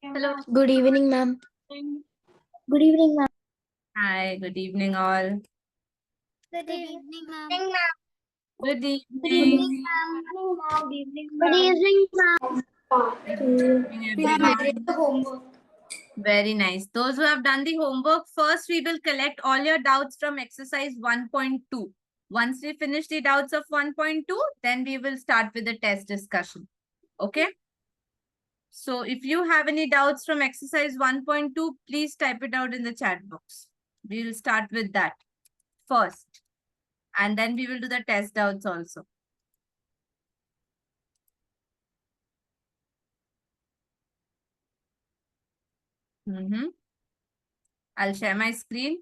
Hello. Good evening, ma'am. Good evening, ma'am. Hi, good evening all. Good evening, ma'am. Good Good evening. evening, ma'am. Good evening, ma'am. Good evening, ma'am. Good evening, Ma'am, I everyone. did the homework. Very nice. Those who have done the homework, first we will collect all your doubts from exercise 1.2. Once we finish the doubts of 1.2, then we will start with the test discussion. Okay? So if you have any doubts from exercise 1.2, please type it out in the chat box. We will start with that first. And then we will do the test doubts also. I'll share my screen.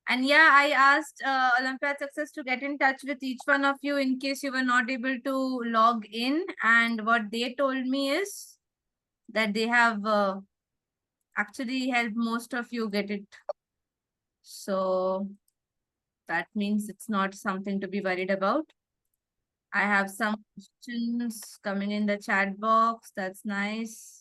And yeah, I asked Olympiad Success to get in touch with each one of you in case you were not able to log in. And what they told me is that they have actually helped most of you get it. So that means it's not something to be worried about. I have some questions coming in the chat box. That's nice.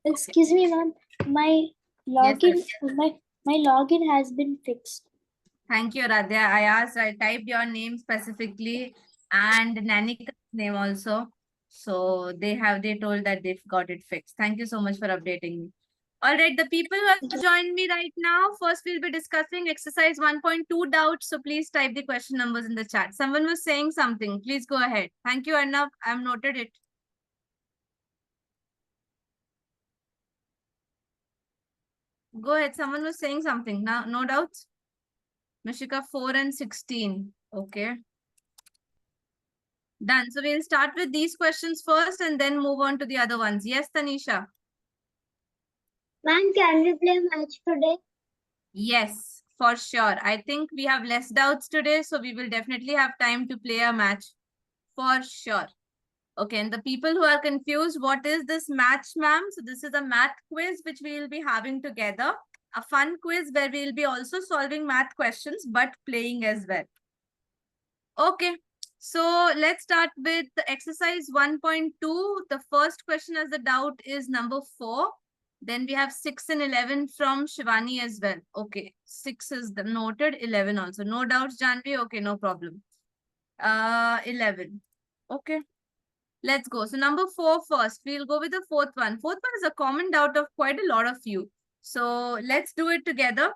Excuse me, ma'am. My login, my login has been fixed. Thank you, Radhya. I typed your name specifically and Nanika's name also. So they told that they've got it fixed. Thank you so much for updating me. All right, the people who have joined me right now, first we'll be discussing exercise 1.2 doubts. So please type the question numbers in the chat. Someone was saying something. Please go ahead. Thank you, Arnav. I've noted it. Go ahead. Someone was saying something. Now, no doubts. Mishika 4 and 16. Okay. Done. So we'll start with these questions first and then move on to the other ones. Yes, Tanisha. Ma'am, can we play match today? Yes, for sure. I think we have less doubts today, so we will definitely have time to play a match for sure. Okay, and the people who are confused, what is this match, ma'am? So this is a math quiz which we will be having together. A fun quiz where we will be also solving math questions but playing as well. Okay, so let's start with the exercise 1.2. The first question as the doubt is number 4. Then we have 6 and 11 from Shivani as well. Okay, 6 is the noted, 11 also. No doubts, Janvi? Okay, no problem. 11. Okay, let's go. So number 4 first. We'll go with the fourth one. Fourth one is a common doubt of quite a lot of you. So let's do it together.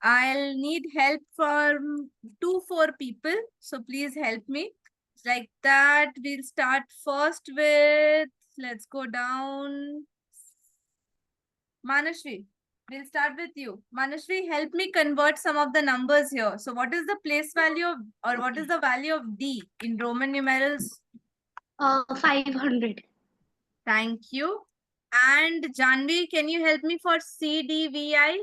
I'll need help from 4 people. So please help me. Like that, we'll start first with, let's go down. Manashri, we'll start with you. Manashri, help me convert some of the numbers here. So what is the place value of, or what is the value of D in Roman numerals? 500. Thank you. And Janvi, can you help me for CDVI?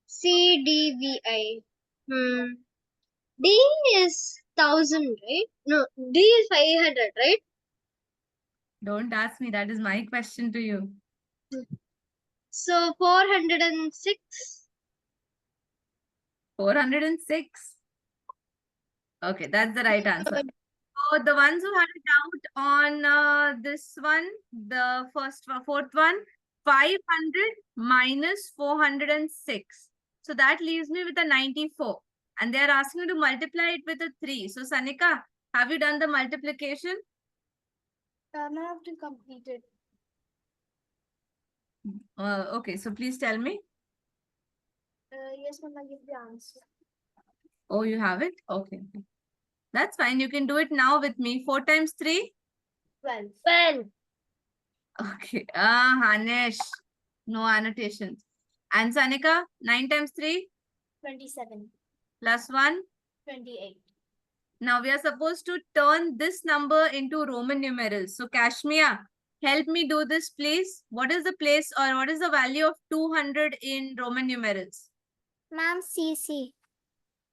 CDVI. D is 1000, right? No, D is 500, right? Don't ask me. That is my question to you. So 406. 406. Okay, that's the right answer. So the ones who had a doubt on this one, the fourth one, 500 minus 406. So that leaves me with a 94. And they are asking you to multiply it with a 3. So Sanika, have you done the multiplication? I have to complete it. Okay, so please tell me. Yes, ma'am, I give the answer. Oh, you have it? Okay. That's fine. You can do it now with me. 4 times 3? 12. 12. Okay. Hanesh. No annotations. And Sanika, 9 times 3? 27. Plus 1? 28. Now we are supposed to turn this number into Roman numerals. So Kashmia, help me do this, please. What is the place or what is the value of 200 in Roman numerals? Ma'am, CC.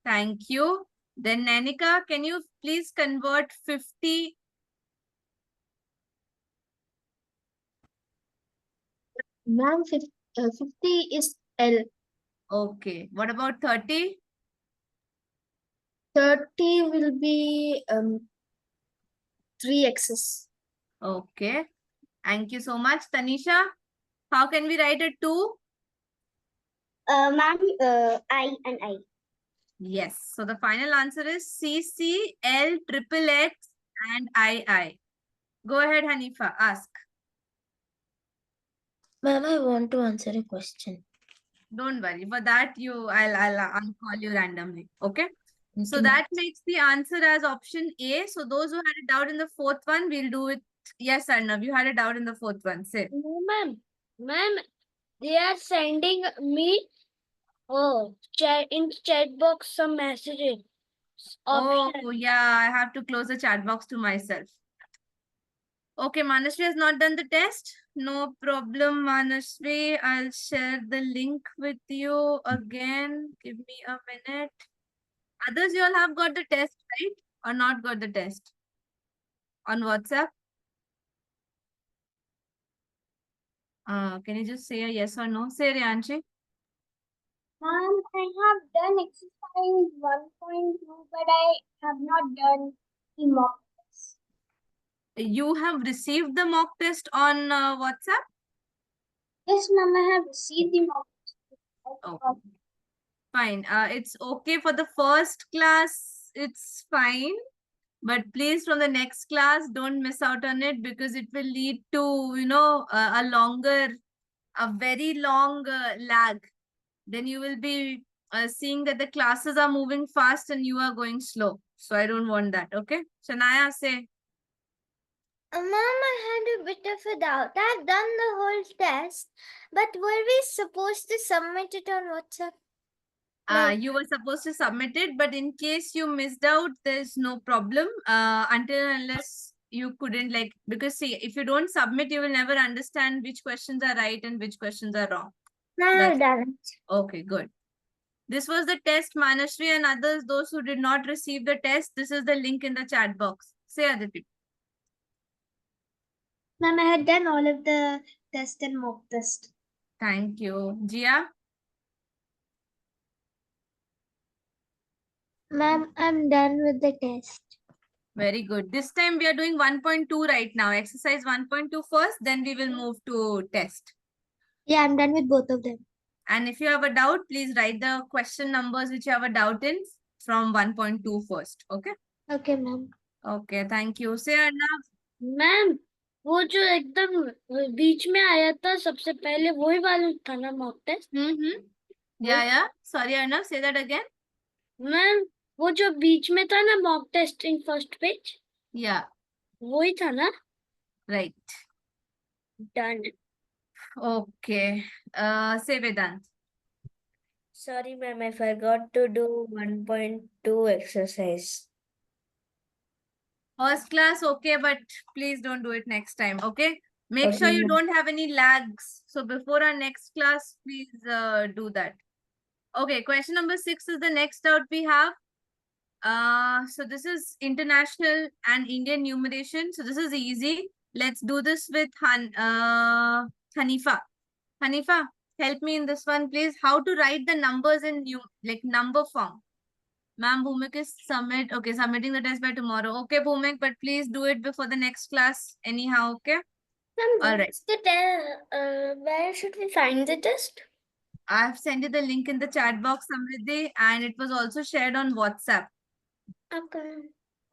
Thank you. Then Nanika, can you please convert 50? Ma'am, 50 is L. Okay. What about 30? 30 will be 3x's. Okay. Thank you so much. Tanisha, how can we write it 2? Ma'am, I and I. Yes. So the final answer is CC, L, triple X, and I. Go ahead, Hanifa. Ask. Ma'am, I want to answer a question. Don't worry. For that, I'll call you randomly. Okay. So Okay, ma'am. that makes the answer as option A. So those who had a doubt in the fourth one, we'll do it. Yes, Arnav, you had a doubt in the fourth one. Say. No, ma'am. Ma'am, they are sending me in chat box some messages. Oh, Option. yeah, I have to close the chat box to myself. Okay, Manashri has not done the test. No problem, Manashri. I'll share the link with you again. Give me a minute. Others, you all have got the test, right? Or not got the test? On WhatsApp? Can you just say a yes or no? Say, Rianshi. Ma'am, I have done exercise 1.2, but I have not done the mock test. You have received the mock test on WhatsApp? Yes, ma'am, I have received the mock test. Oh, fine. It's okay for the first class. It's fine. But please, from the next class, don't miss out on it because it will lead to, a very long lag. Then you will be seeing that the classes are moving fast and you are going slow. So I don't want that. Okay. Shania, say. Mom, I had a bit of a doubt. I've done the whole test, but were we supposed to submit it on WhatsApp? You were supposed to submit it, but in case you missed out, there's no problem. Until unless you couldn't because see, if you don't submit, you will never understand which questions are right and which questions are wrong. I've done it. Okay, good. This was the test, Manashri and others, those who did not receive the test. This is the link in the chat box. Say, Aditi. Ma'am, I had done all of the test and mock test. Thank you. Jia? Ma'am, I'm done with the test. Very good. This time we are doing 1.2 right now. Exercise 1.2 first, then we will move to test. Yeah, I'm done with both of them. And if you have a doubt, please write the question numbers which you have a doubt in from 1.2 first. Okay? Okay, ma'am. Okay, thank you. Say, Arnav. Ma'am वो जो एकदम बीच में आया था सबसे पहले वही वाला था ना mock test Yeah. Sorry, Arnav. Say that again. Ma'am वो जो बीच में था ना mock test in first page Yeah. वही था ना Right. Done Okay. Say, Vedant. Sorry, ma'am, I forgot to do 1.2 exercise. First class, okay, but please don't do it next time, okay? Make sure Okay, you ma'am. don't have any lags. So before our next class, please do that. Okay, question number 6 is the next doubt we have. So this is international and Indian numeration. So this is easy. Let's do this with Hanifa. Hanifa, help me in this one, please. How to write the numbers in number form? Ma'am, Bhumik is submitting the test by tomorrow. Okay, Bhumik, but please do it before the next class anyhow, okay? All right. Where should we find the test? I have sent you the link in the chat box, Samriddhi, and it was also shared on WhatsApp. Okay.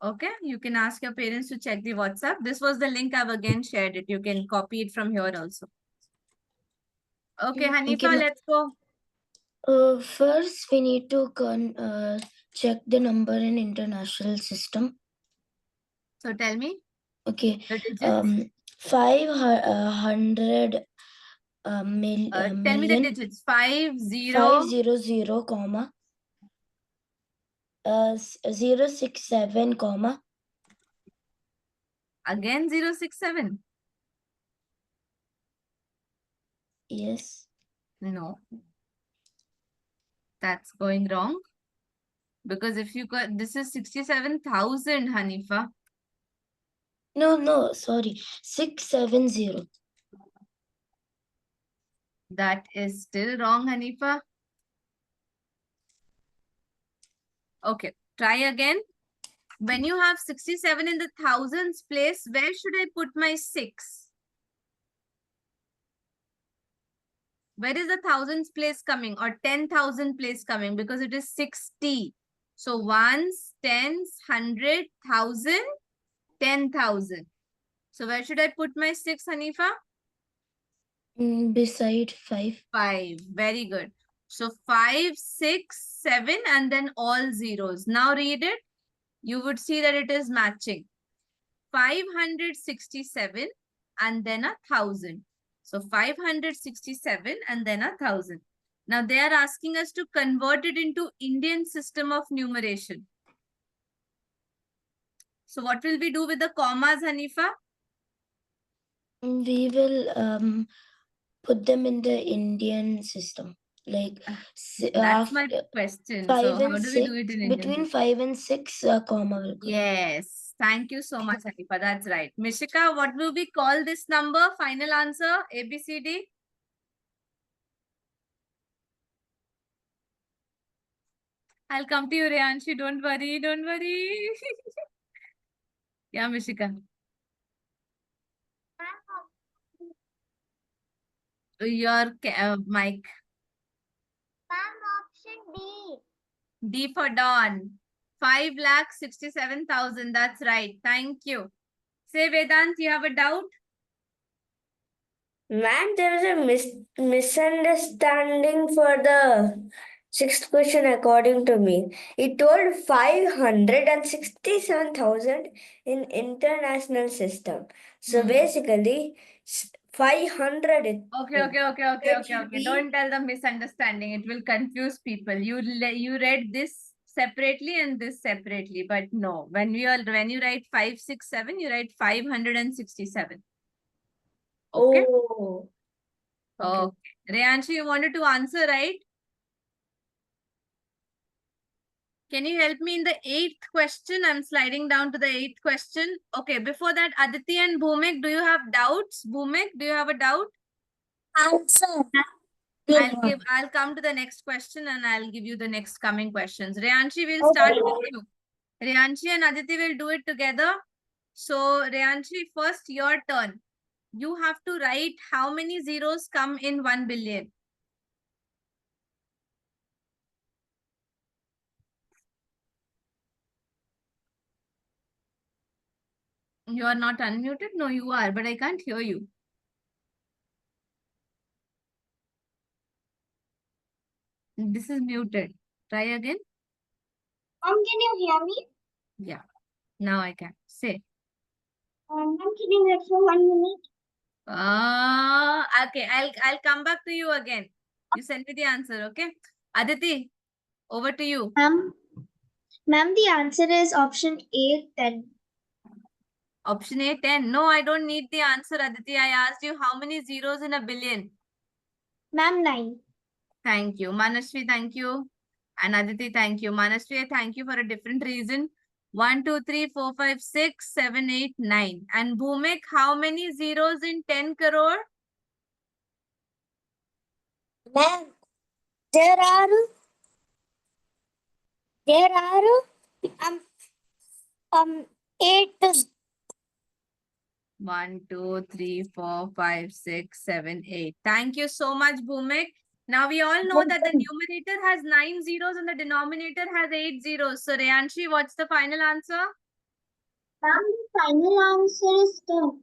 Okay, you can ask your parents to check the WhatsApp. This was the link. I've again shared it. You can copy it from here also. Okay, Hanifa, let's go. First, we need to check the number in international system. So tell me Okay. the digits. 500 Tell me the million digits. 50. 500 comma 067 comma Again 067. yes. No. That's going wrong. Because if you got, this is 67,000, Hanifa. No, sorry. 670. That is still wrong, Hanifa. Okay. Try again. When you have 67 in the thousands place, where should I put my 6? Where is the thousands place coming or 10,000 place coming? Because it is 60. So ones, tens, 100, 1,000, 10,000. So where should I put my 6, Hanifa? Beside 5. 5. Very good. So 5, 6, 7 and then all zeros. Now read it. You would see that it is matching. 567 and then 1,000. So 567 and then 1,000. Now they are asking us to convert it into Indian system of numeration. So what will we do with the commas, Hanifa? We will put them in the Indian system. Like That's my after question. 5 So and how do we 6, do it in Indian between system? 5 and 6, comma will come. Yes. Thank you so much, Hanifa. That's right. Mishika, what will we call this number? Final answer, A, B, C, D? I'll come to you, Rehanshi. Don't worry. Don't worry. Yeah, Mishika. Your mic. Ma'am, option D. D for Dawn. 5,67,000. That's right. Thank you. Say, Vedant, you have a doubt? Ma'am, there is a misunderstanding for the sixth question according to me. It told 567,000 in international system. So basically, 500 it Okay, okay, okay, okay, it okay, should okay. be. Don't tell the misunderstanding. It will confuse people. You read this separately and this separately, but no. When you write 567, you write 567. Okay. Oh. Okay. Okay. Rehanshi, you wanted to answer, right? Can you help me in the 8th question? I'm sliding down to the 8th question. Okay, before that, Aditi and Bhumik, do you have doubts? Bhumik, do you have a doubt? Answer. I'll come to the next question and I'll give you the next coming questions. Rehanshi will start with you. Rehanshi and Aditi will do it together. So Rehanshi, first your turn. You have to write how many zeros come in 1 billion. You are not unmuted? No, you are, but I can't hear you. This is muted. Try again. Ma'am, can you hear me? Yeah. Now I can. Say. Ma'am, can you wait for 1 minute? Okay. I'll come back to you again. You send me the answer, okay? Aditi, over to you. Ma'am, the answer is option A, 10. Option A, 10. No, I don't need the answer, Aditi. I asked you how many zeros in a billion. Ma'am, 9. Thank you. Manashwi, thank you. And Aditi, thank you. Manashwi, I thank you for a different reason. 1, 2, 3, 4, 5, 6, 7, 8, 9. And Bhumik, how many zeros in 10 crore? Ma'am, there are um 8. 1, 2, 3, 4, 5, 6, 7, 8. Thank you so much, Bhumik. Now we all know that the numerator has 9 zeros and the denominator has 8 zeros. So Rehanshi, what's the final answer? Ma'am, the final answer is 10.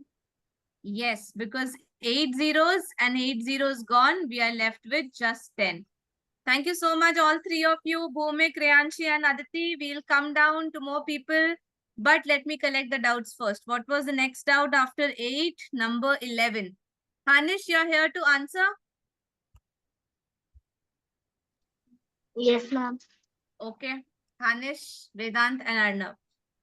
Yes, because 8 zeros and 8 zeros gone, we are left with just 10. Thank you so much, all three of you, Bhumik, Rehanshi and Aditi. We'll come down to more people. But let me collect the doubts first. What was the next doubt after 8? Number 11. Hanish, you're here to answer? Yes, ma'am. Okay. Hanish, Vedant and Arnav.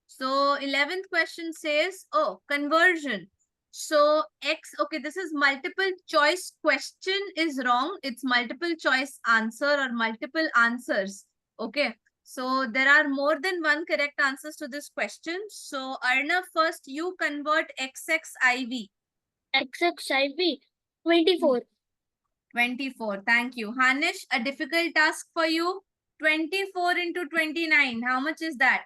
So 11th question says, oh, conversion. So X, okay, this is multiple choice question is wrong. It's multiple choice answer or multiple answers. Okay. So there are more than one correct answers to this question. So Arnav, first you convert XXIV. XXIV 24. 24. Thank you. Hanish, a difficult task for you. 24 into 29. How much is that?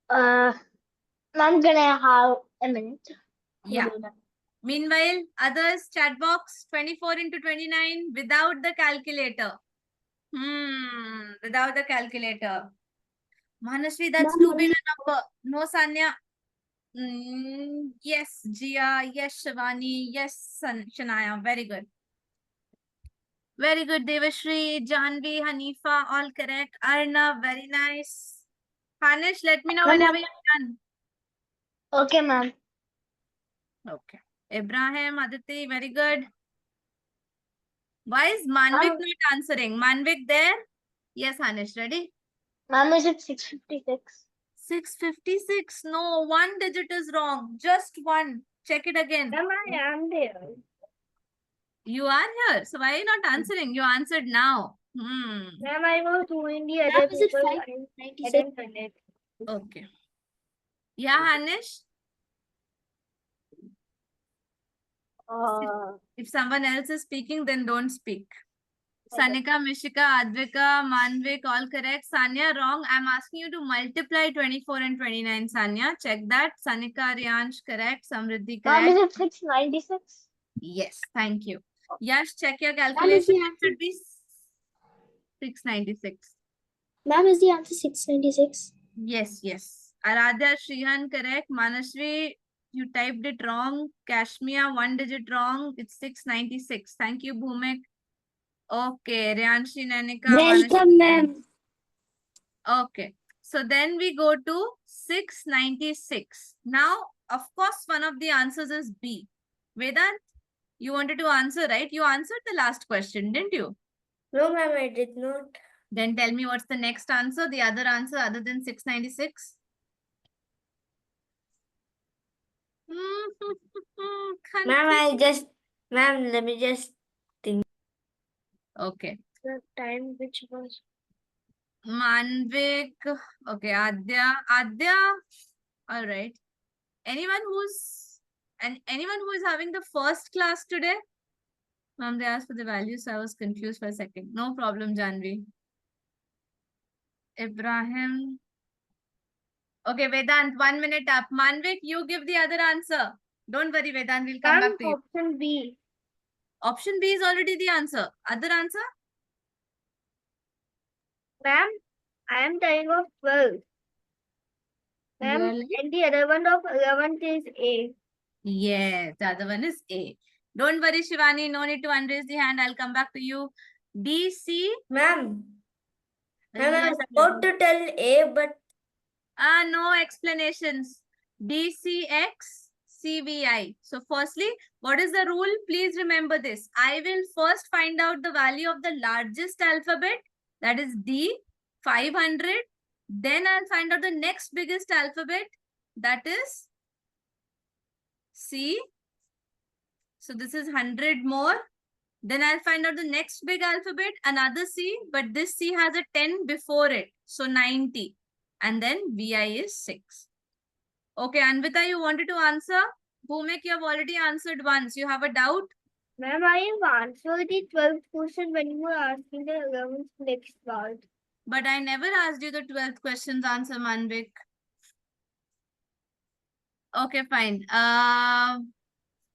I'm gonna have a minute. to Yeah. do that. Meanwhile, others, chat box, 24 into 29 without the calculator. Without the calculator. Manashri, that's too big a number. No, Sanya. Yes, Jia. Yes, Shivani. Yes, Shanaya. Very good. Very good, Devashri, Janvi, Hanifa, all correct. Arna, very nice. Hanish, let me know whenever you're done. Okay, ma'am. Okay. Ibrahim, Aditi, very good. Why is Manvik not answering? Manvik there? Yes, Hanish, ready? Ma'am, is it 656? 656. No, one digit is wrong. Just one. Check it again. Ma'am, I am there. You are here. So why are you not answering? You answered now. Ma'am, I was doing the other people. I didn't connect. Okay. Yeah, Hanish? If someone else is speaking, then don't speak. Okay. Sanika, Mishika, Advika, Manvik, all correct. Sanya, wrong. I'm asking you to multiply 24 and 29, Sanya. Check that. Sanika, Ryansh, correct. Samriddhi, Ma'am, is correct. it 696? Yes, thank you. Yash, check your calculation. It should be 696. Ma'am, is the answer 696? Yes, yes. Aradhya, Shrihan, correct. Manashri, you typed it wrong. Kashmia, one digit wrong. It's 696. Thank you, Bhumik. Okay, Ryanshi, Nanika, Welcome, ma'am. Okay, so then we go to 696. Now, of course, one of the answers is B. Vedant, you wanted to answer, right? You answered the last question, didn't you? No, ma'am, I did not. Then tell me what's the next answer, the other answer other than 696? Ma'am, ma'am, let me just think. Okay. The time which was. Manvik. Okay, Adya. All right. Anyone who is having the first class today? Ma'am, they asked for the values, so I was confused for a second. No problem, Janvi. Ibrahim. Okay, Vedant, 1 minute up. Manvik, you give the other answer. Don't worry, Vedant, we'll come back to you. Option B. Option B is already the answer. Other answer? Ma'am, I am tying of 12. Ma'am, Really? and the other one of 11th is A. Yes, the other one is A. Don't worry, Shivani. No need to unraise the hand. I'll come back to you. D, C. Ma'am, I Yes, was about to tell A, but no explanations. DCX, CVI. So firstly, what is the rule? Please remember this. I will first find out the value of the largest alphabet, that is D, 500. Then I'll find out the next biggest alphabet, that is C. So this is 100 more. Then I'll find out the next big alphabet, another C, but this C has a 10 before it. So 90. And then VI is 6. Okay, Anvita, you wanted to answer? Bhumik, you have already answered once. You have a doubt? Ma'am, I have answered the 12th question when you were asking the 11th next part. But I never asked you the 12th question's answer, Manvik. Okay, fine.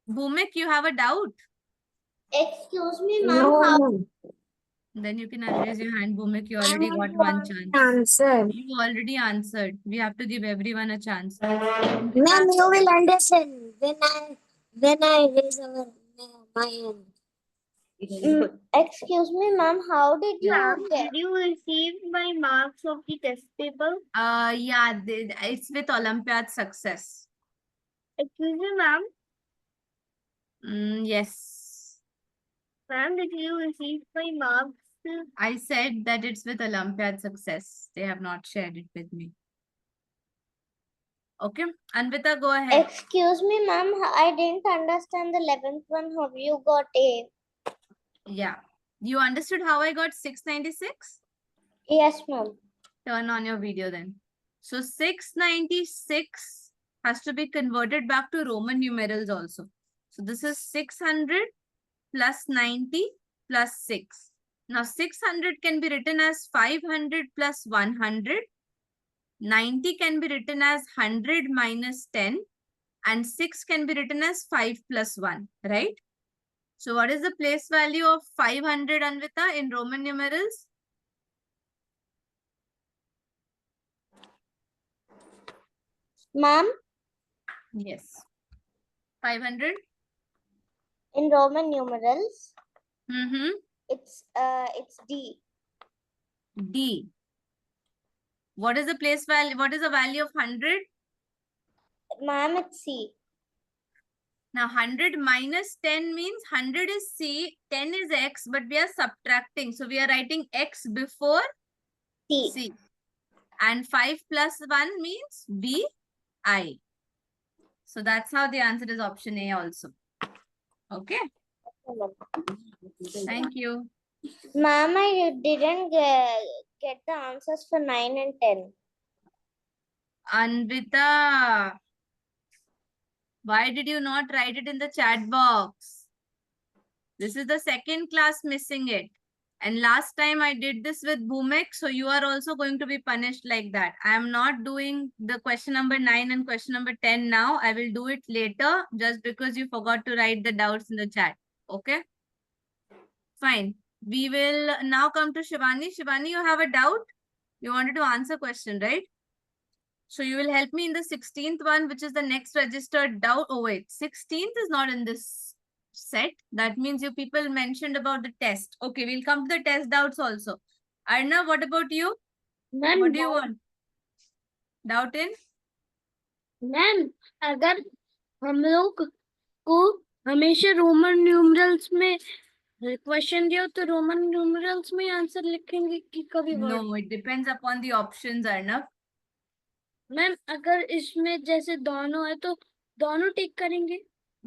Bhumik, you have a doubt? Excuse me, ma'am. no. Then you can unraise your hand, Bhumik. You already got one chance. Answer. You already answered. We have to give everyone a chance. Ma'am, you will understand when I raise my hand. Excuse me, ma'am. How did you did you receive my marks of the test paper? Yeah, it's with Olympiad success. Excuse me, ma'am. Yes. Ma'am, did you receive my marks? I said that it's with Olympiad success. They have not shared it with me. Okay, Anvita, go ahead. Excuse me, ma'am. I didn't understand the 11th one. How you got A? Yeah. You understood how I got 696? Yes, ma'am. Turn on your video then. So 696 has to be converted back to Roman numerals also. So this is 600 plus 90 plus 6. Now 600 can be written as 500 plus 100. 90 can be written as 100 minus 10. And 6 can be written as 5 plus 1, right? So what is the place value of 500, Anvita, in Roman numerals? Ma'am, Yes. 500? in Roman numerals, Mm-hmm. it's D. D. What is the place value? What is the value of 100? Ma'am, it's C. Now 100 minus 10 means 100 is C, 10 is X, but we are subtracting. So we are writing X before C. C. And 5 plus 1 means B, I. So that's how the answer is option A also. Okay. Thank you. Ma'am, I didn't get the answers for 9 and 10. Anvita, why did you not write it in the chat box? This is the second class missing it. And last time I did this with Bhumek, so you are also going to be punished like that. I am not doing the question number 9 and question number 10 now. I will do it later just because you forgot to write the doubts in the chat. Okay? Fine. We will now come to Shivani. Shivani, you have a doubt? You wanted to answer question, right? So you will help me in the 16th one, which is the next registered doubt. Oh wait, 16th is not in this set. That means you people mentioned about the test. Okay, we'll come to the test doubts also. Arnav, what about you? Ma'am What do you want? Doubt in? Ma'am अगर हम लोग को हमेशा Roman numerals में question दिया तो Roman numerals में answer लिखेंगे कि कभी word No, it depends upon the options, Arnav. Ma'am अगर इसमें जैसे दोनों है तो दोनों टिक करेंगे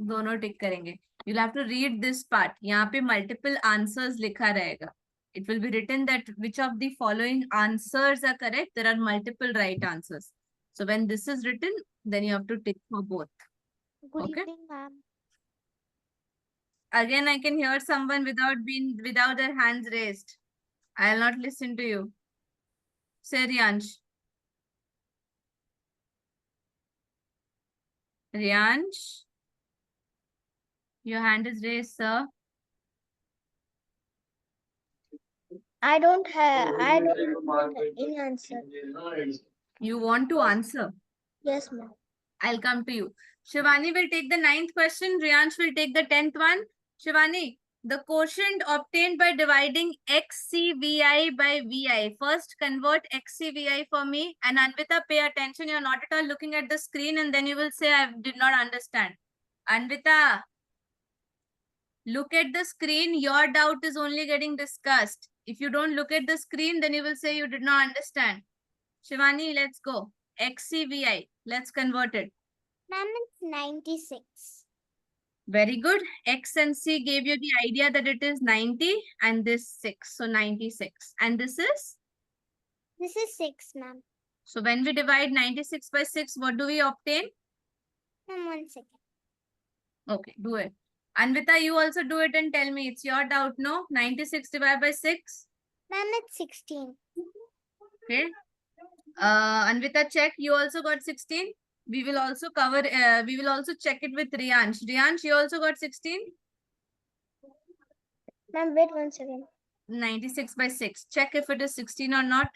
दोनों टिक करेंगे. You'll have to read this part. यहाँ पे multiple answers लिखा रहेगा. It will be written that which of the following answers are correct. There are multiple right answers. So when this is written, then you have to tick for both. Good Okay. evening, ma'am. Again, I can hear someone without their hands raised. I'll not listen to you. Say Riyansh. Riyansh, your hand is raised, sir. I don't have any answer. You want to answer? Yes, ma'am. I'll come to you. Shivani will take the 9th question. Riyansh will take the 10th one. Shivani, the quotient obtained by dividing XCVI by VI. First, convert XCVI for me. And Anvita, pay attention. You're not at all looking at the screen and then you will say, I did not understand. Anvita, look at the screen. Your doubt is only getting discussed. If you don't look at the screen, then you will say you did not understand. Shivani, let's go. XCVI. Let's convert it. Ma'am, it's 96. Very good. X and C gave you the idea that it is 90 and this 6. So 96. And this is? This is 6, ma'am. So when we divide 96 by 6, what do we obtain? Ma'am, 1 second. Okay, do it. Anvita, you also do it and tell me. It's your doubt, no? 96 divided by 6. Ma'am, it's 16. Okay. Anvita, check. You also got 16. We will also cover, we will also check it with Riyansh. Riyansh, you also got 16? Ma'am, wait 1 second. 96 by 6. Check if it is 16 or not.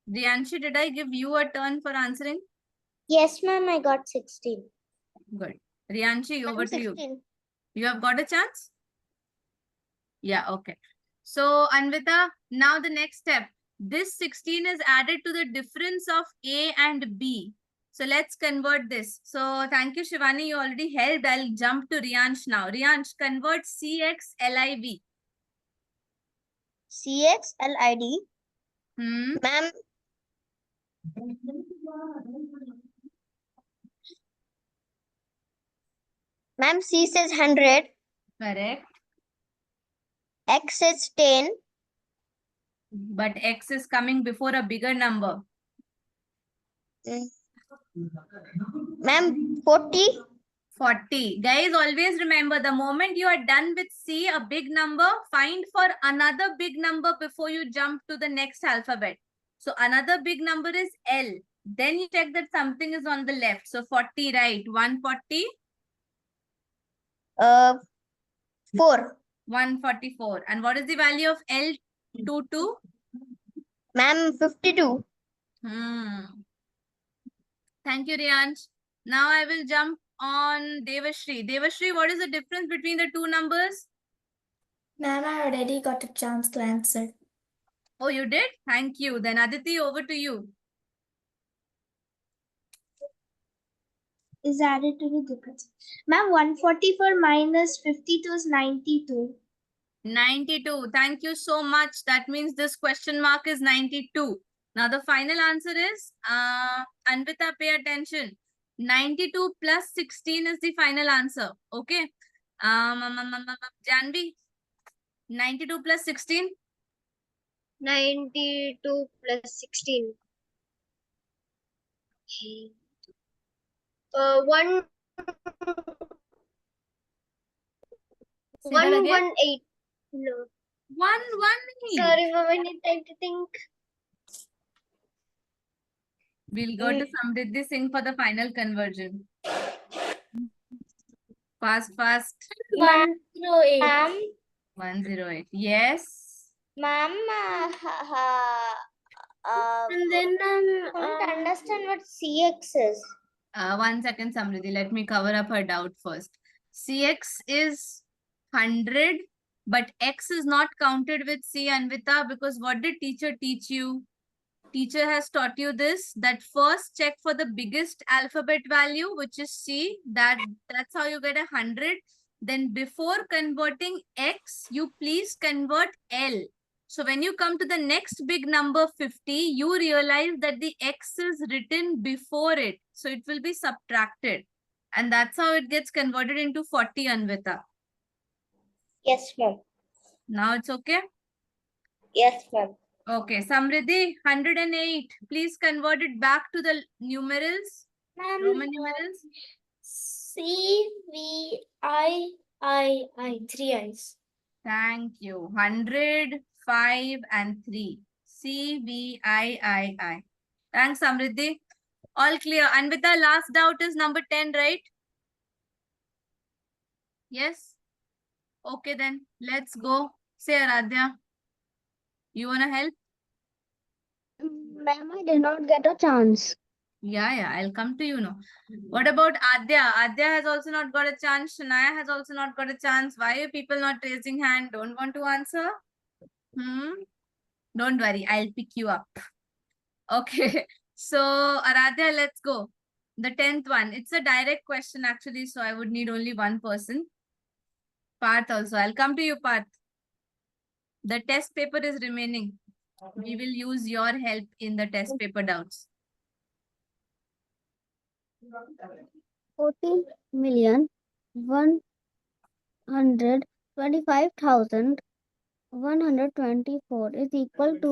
Riyanshi, did I give you a turn for answering? Yes, ma'am, I got 16. Good. Riyanshi, over Ma'am, to you. 16. You have got a chance? Yeah, okay. So, Anvita, now the next step. This 16 is added to the difference of A and B. So, let's convert this. So, thank you, Shivani. You already helped. I'll jump to Riyansh now. Riyansh, convert CXLIV. CXLID. Ma'am, ma'am, C says 100. Correct. X says 10. But X is coming before a bigger number. Ma'am, 40. 40. Guys, always remember the moment you are done with C, a big number, find for another big number before you jump to the next alphabet. So another big number is L. Then you check that something is on the left. So 40, right? 140, 4. 144. And what is the value of L22? Ma'am, 52. Thank you, Riyansh. Now I will jump on Devashri. Devashri, what is the difference between the two numbers? Ma'am, I already got a chance to answer. Oh, you did? Thank you. Then Aditi, over to you. Is added to the difference. Ma'am, 144 minus 52 is 92. 92. Thank you so much. That means this question mark is 92. Now the final answer is, Anvita, pay attention. 92 plus 16 is the final answer. Okay. Janvi, 92 plus 16. 92 plus 16. 1 Say that again. 118. No. 118. Sorry, ma'am, I need time to think. We'll go to Samriddhi Singh for the final conversion. Fast, fast. 108. Ma'am, 108. Yes. ma'am, And then don't understand what CX is. 1 second, Samriddhi. Let me cover up her doubt first. CX is 100, but X is not counted with C, Anvita, because what did teacher teach you? Teacher has taught you this, that first check for the biggest alphabet value, which is C. That's how you get 100. Then before converting X, you please convert L. So when you come to the next big number 50, you realize that the X is written before it. So it will be subtracted. And that's how it gets converted into 40, Anvita. Yes, ma'am. Now it's okay? Yes, ma'am. Okay, Samriddhi, 108. Please convert it back to the numerals, Roman numerals. CVII, 3 I's. Thank you. 100, 5 and 3. CVIII. Thanks, Samriddhi. All clear. Anvita, last doubt is number 10, right? Yes? Okay then. Let's go. Say Aradhya. You want to help? Ma'am, I did not get a chance. Yeah, I'll come to you now. What about Adya? Adya has also not got a chance. Shania has also not got a chance. Why are people not raising hand? Don't want to answer? Don't worry, I'll pick you up. Okay. So, Aradhya, let's go. The 10th one. It's a direct question actually, so I would need only one person. Parth also. I'll come to you, Parth. The test paper is remaining. We will use your help in the test paper doubts. 40,125,124 is equal to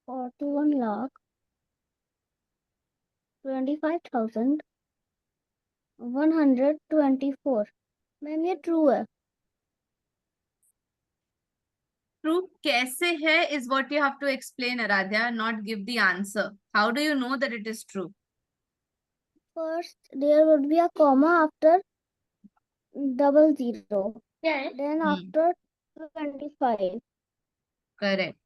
1,41,25,124. Ma'am ये true है. True kaise hai is what you have to explain, Aradhya, not give the answer. How do you know that it is true? First, there would be a comma after 00. Then after 25. Correct.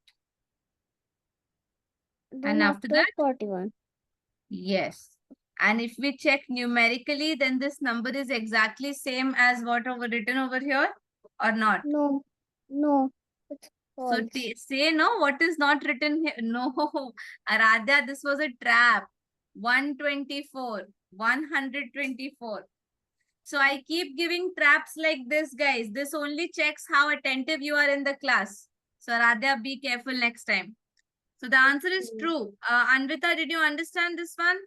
Then And after that? 41. Yes. And if we check numerically, then this number is exactly same as what over written over here or not? No, it's So false. say no, what is not written here? No, Aradhya, this was a trap. 124, 124. So I keep giving traps like this, guys. This only checks how attentive you are in the class. So Aradhya, be careful next time. So the answer is true. Anvita, did you understand this one?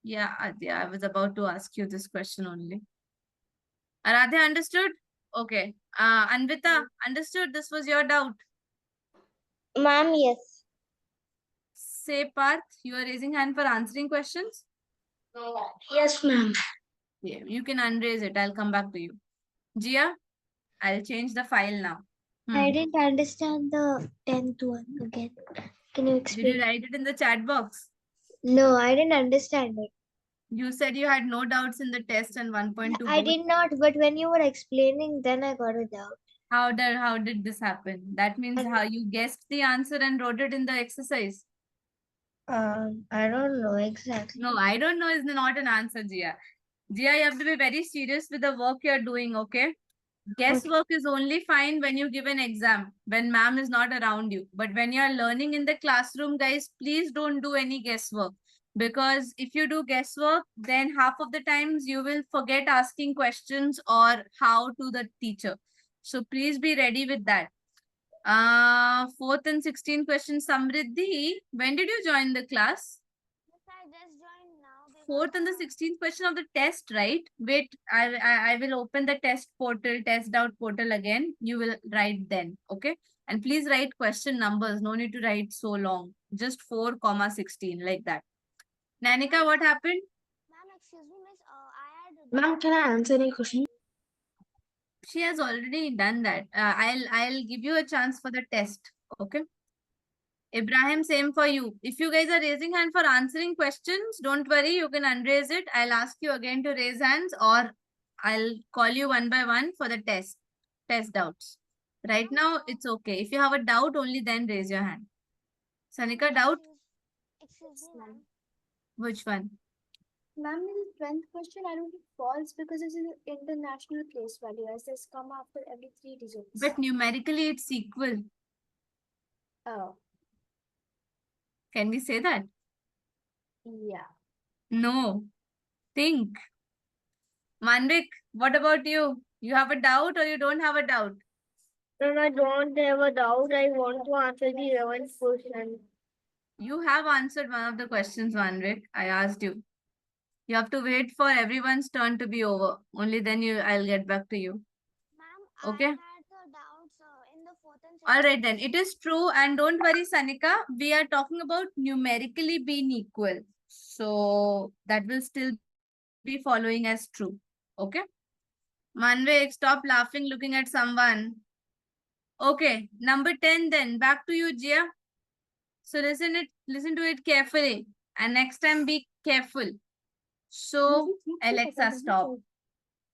Yeah, Adya, I was about to ask you this question only. Aradhya understood? Okay. Anvita, understood this was your doubt. Ma'am, yes. Say Parth, you are raising hand for answering questions. Yes, ma'am. Yeah, you can unraise it. I'll come back to you. Jia, I'll change the file now. I didn't understand the 10th one again. Can you Did you explain? write it in the chat box? No, I didn't understand it. You said you had no doubts in the test and 1.2 I both. did not, but when you were explaining, then I got a doubt. How did this happen? That means And- how you guessed the answer and wrote it in the exercise. I don't know exactly. No, I don't know is not an answer, Jia. Jia, you have to be very serious with the work you're doing, okay? Guesswork is only fine when you give an exam, when ma'am is not around you. But when you're learning in the classroom, guys, please don't do any guesswork. Because if you do guesswork, then half of the times you will forget asking questions or how to the teacher. So please be ready with that. Fourth and 16th question, Samriddhi, when did you join the class? I just joined now. Fourth and the 16th question of the test, right? Wait, I will open the test portal, test out portal again. You will write then, okay? And please write question numbers. No need to write so long. Just 4, comma 16 like that. Nanika, what happened? Ma'am, excuse me, miss. I had. Ma'am, can I answer any question? She has already done that. I'll give you a chance for the test, okay? Ibrahim, same for you. If you guys are raising hand for answering questions, don't worry, you can unraise it. I'll ask you again to raise hands or I'll call you one by one for the test doubts. Right now, it's okay. If you have a doubt, only then raise your hand. Sanika, doubt? Excuse me, ma'am. Which one? Ma'am, in the 10th question, I don't get false because it's an international place value as this come after every 3 digits. But numerically, it's equal. Oh, Can we say that? yeah. No. Think. Manvik, what about you? You have a doubt or you don't have a doubt? No, I don't have a doubt. I want to answer the 11th question. You have answered one of the questions, Manvik. I asked you. You have to wait for everyone's turn to be over. Only then I'll get back to you. Ma'am, Okay. I had the doubts in the 4th and 6th. All right then. It is true. And don't worry, Sanika. We are talking about numerically being equal. So that will still be following as true. Okay. Manvik, stop laughing looking at someone. Okay. Number 10 then. Back to you, Jia. So listen to it carefully. And next time be careful. So Alexa, stop.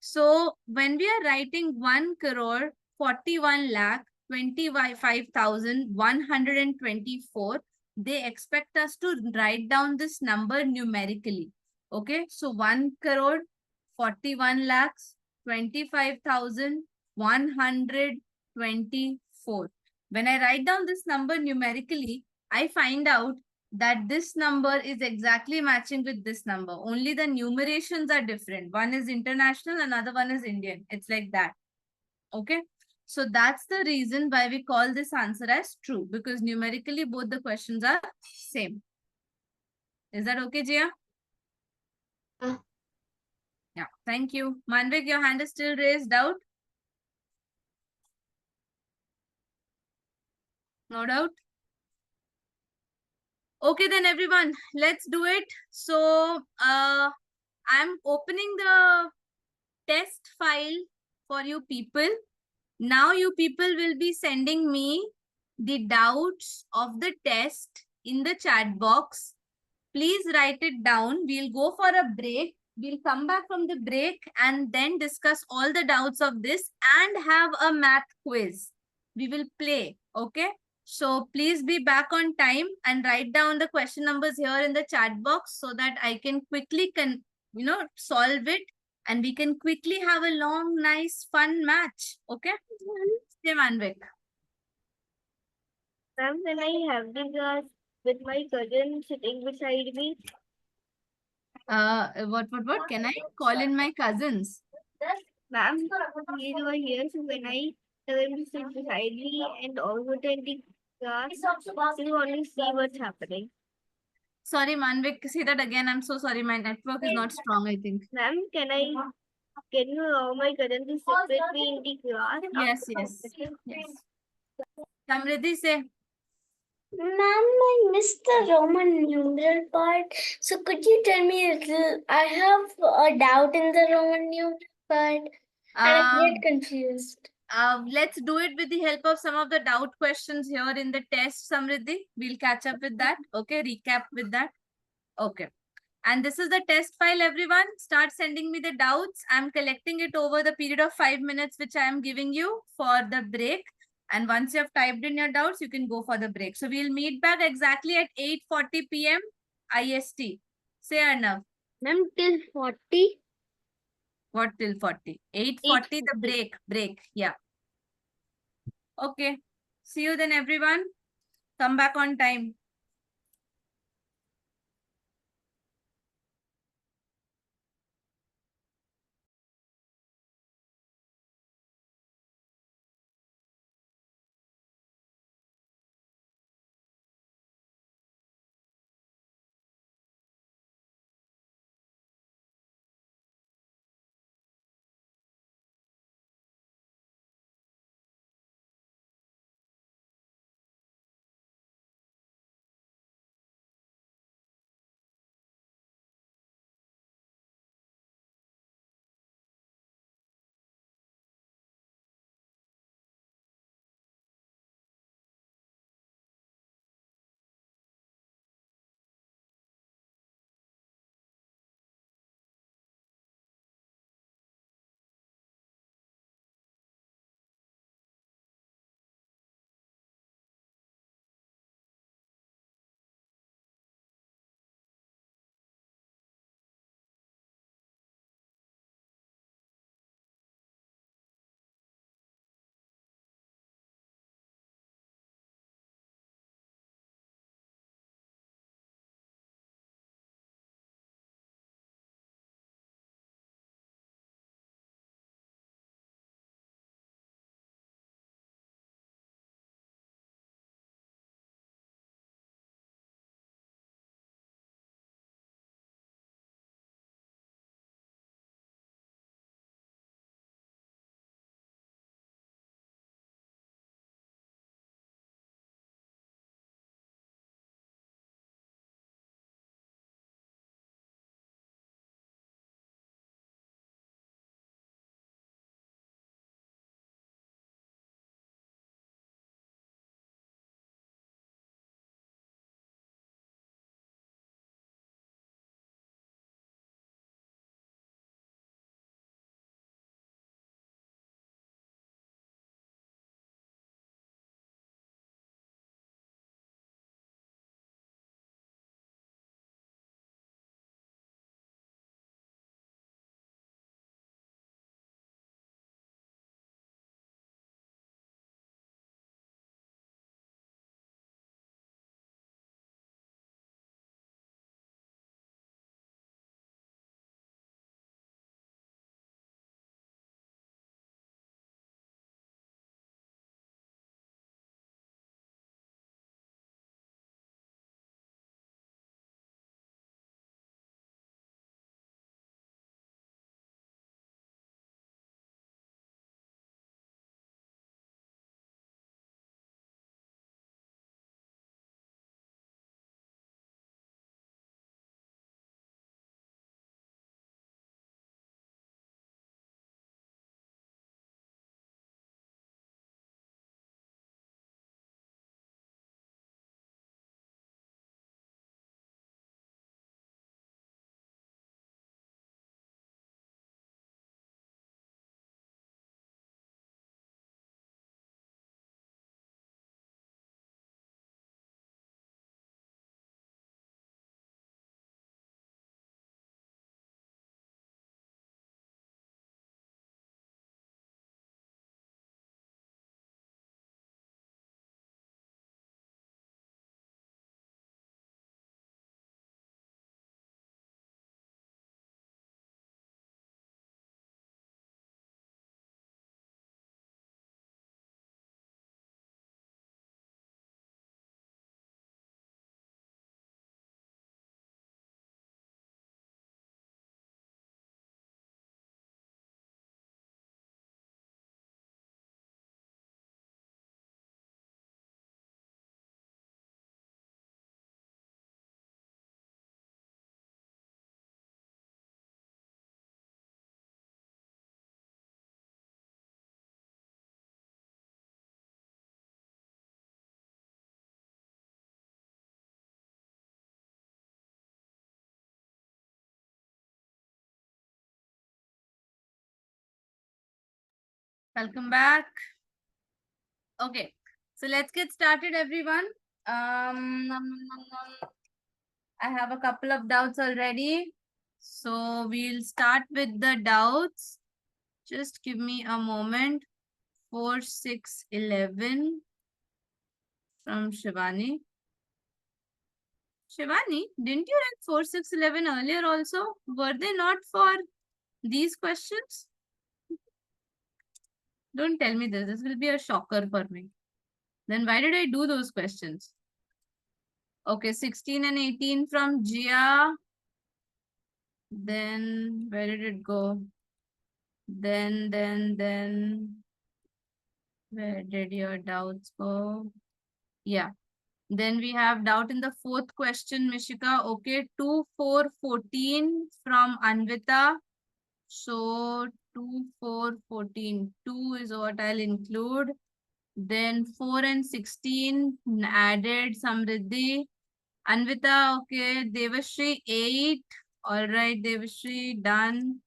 So when we are writing 1 crore 41 lakh 25,124, they expect us to write down this number numerically. Okay, so 1 crore 41 lakhs 25,124. When I write down this number numerically, I find out that this number is exactly matching with this number. Only the numerations are different. One is international, another one is Indian. It's like that. Okay. So that's the reason why we call this answer as true, because numerically both the questions are same. Is that okay, Jia? Yeah. Thank you. Manvik, your hand is still raised. Doubt? No doubt? Okay, then everyone, let's do it. So I'm opening the test file for you people. Now you people will be sending me the doubts of the test in the chat box. Please write it down. We'll go for a break. We'll come back from the break and then discuss all the doubts of this and have a math quiz. We will play, okay? So please be back on time and write down the question numbers here in the chat box so that I can quickly solve it and we can quickly have a long, nice, fun match. Okay? Stay, Manvik. Ma'am, when I have the class with my cousin sitting beside me, What? Can I call in my cousins? ma'am, he is over here. So when I tell him to sit beside me and also attend the class, he will only see what's happening. Sorry, Manvik, say that again. I'm so sorry. My network is not strong, I think. Ma'am, can I Can you allow my cousin to sit with me in the class? Yes, yes, yes. Samriddhi, say. Ma'am, I missed the Roman numeral part. So could you tell me a little? I have a doubt in the Roman numeral part, and I Um, get confused. let's do it with the help of some of the doubt questions here in the test, Samriddhi. We'll catch up with that. Okay, recap with that. Okay. And this is the test file, everyone. Start sending me the doubts. I'm collecting it over the period of 5 minutes, which I am giving you for the break. And once you have typed in your doubts, you can go for the break. So we'll meet back exactly at 8:40 p.m. IST. Say Arnav. Ma'am, till 40. What till 40? 8:40, the break. Yeah. Okay. See you then, everyone. Come back on time. Welcome back. Okay, so let's get started, everyone. I have a couple of doubts already. So we'll start with the doubts. Just give me a moment. 4, 6, 11 from Shivani. Shivani, didn't you write 4, 6, 11 earlier also? Were they not for these questions? Don't tell me this. This will be a shocker for me. Then why did I do those questions? Okay, 16 and 18 from Jia. Then where did it go? Then where did your doubts go? Yeah. Then we have doubt in the fourth question, Mishika. Okay, 2, 4, 14 from Anvita. So 2, 4, 14. 2 is what I'll include. Then 4 and 16 added Samriddhi. Anvita, okay. Devashri, 8. All right, Devashri, done.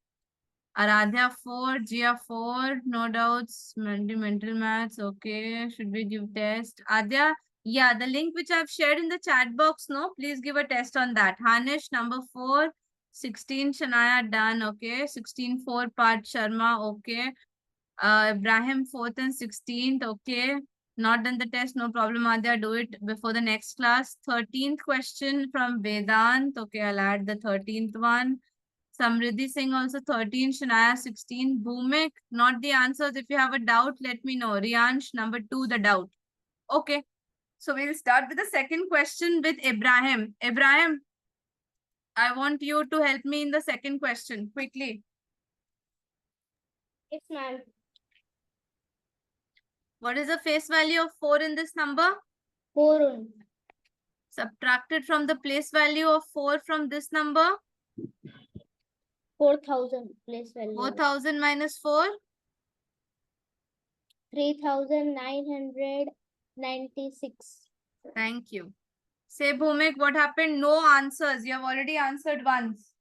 Aradhya, 4. Jia, 4. No doubts. Mental maths, okay. Should we give test? Adya, yeah, the link which I've shared in the chat box, no? Please give a test on that. Hanish, number 4. 16, Shania, done, okay. 16, 4, Part Sharma, okay. Ibrahim, 4th and 16th, okay. Not done the test, no problem, Adya. Do it before the next class. 13th question from Vedant. Okay, I'll add the 13th one. Samriddhi Singh also 13, Shania 16. Bhumik, not the answers. If you have a doubt, let me know. Riyansh, number 2, the doubt. Okay, so we'll start with the second question with Ibrahim. Ibrahim, I want you to help me in the second question quickly. Yes, ma'am. What is the face value of 4 in this number? 4 only. Subtracted from the place value of 4 from this number? 4,000 place value. 4,000 minus 4? 3,996. Thank you. Say, Bhumik, what happened? No answers. You have already answered once.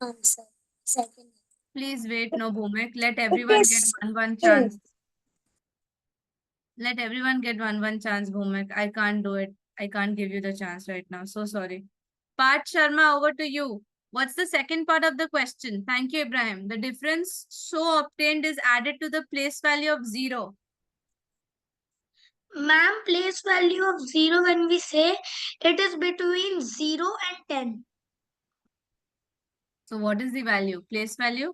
Answer. Second. Please wait, no, Bhumik. Let everyone get one chance. Let everyone get one chance, Bhumik. I can't do it. I can't give you the chance right now. So sorry. Part Sharma, over to you. What's the second part of the question? Thank you, Ibrahim. The difference so obtained is added to the place value of 0. Ma'am, place value of 0 when we say it is between 0 and 10. So what is the value? Place value?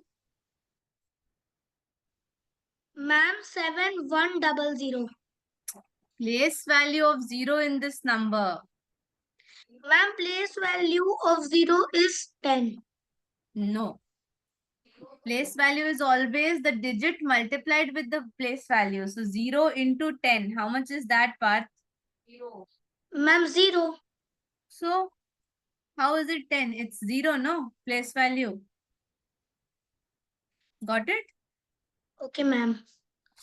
Ma'am, 7100. Place value of 0 in this number. Ma'am, place value of 0 is 10. No. Place value is always the digit multiplied with the place value. So 0 into 10. How much is that part? 0. Ma'am, 0. So how is it 10? It's 0, no? Place value. Got it? Okay, ma'am.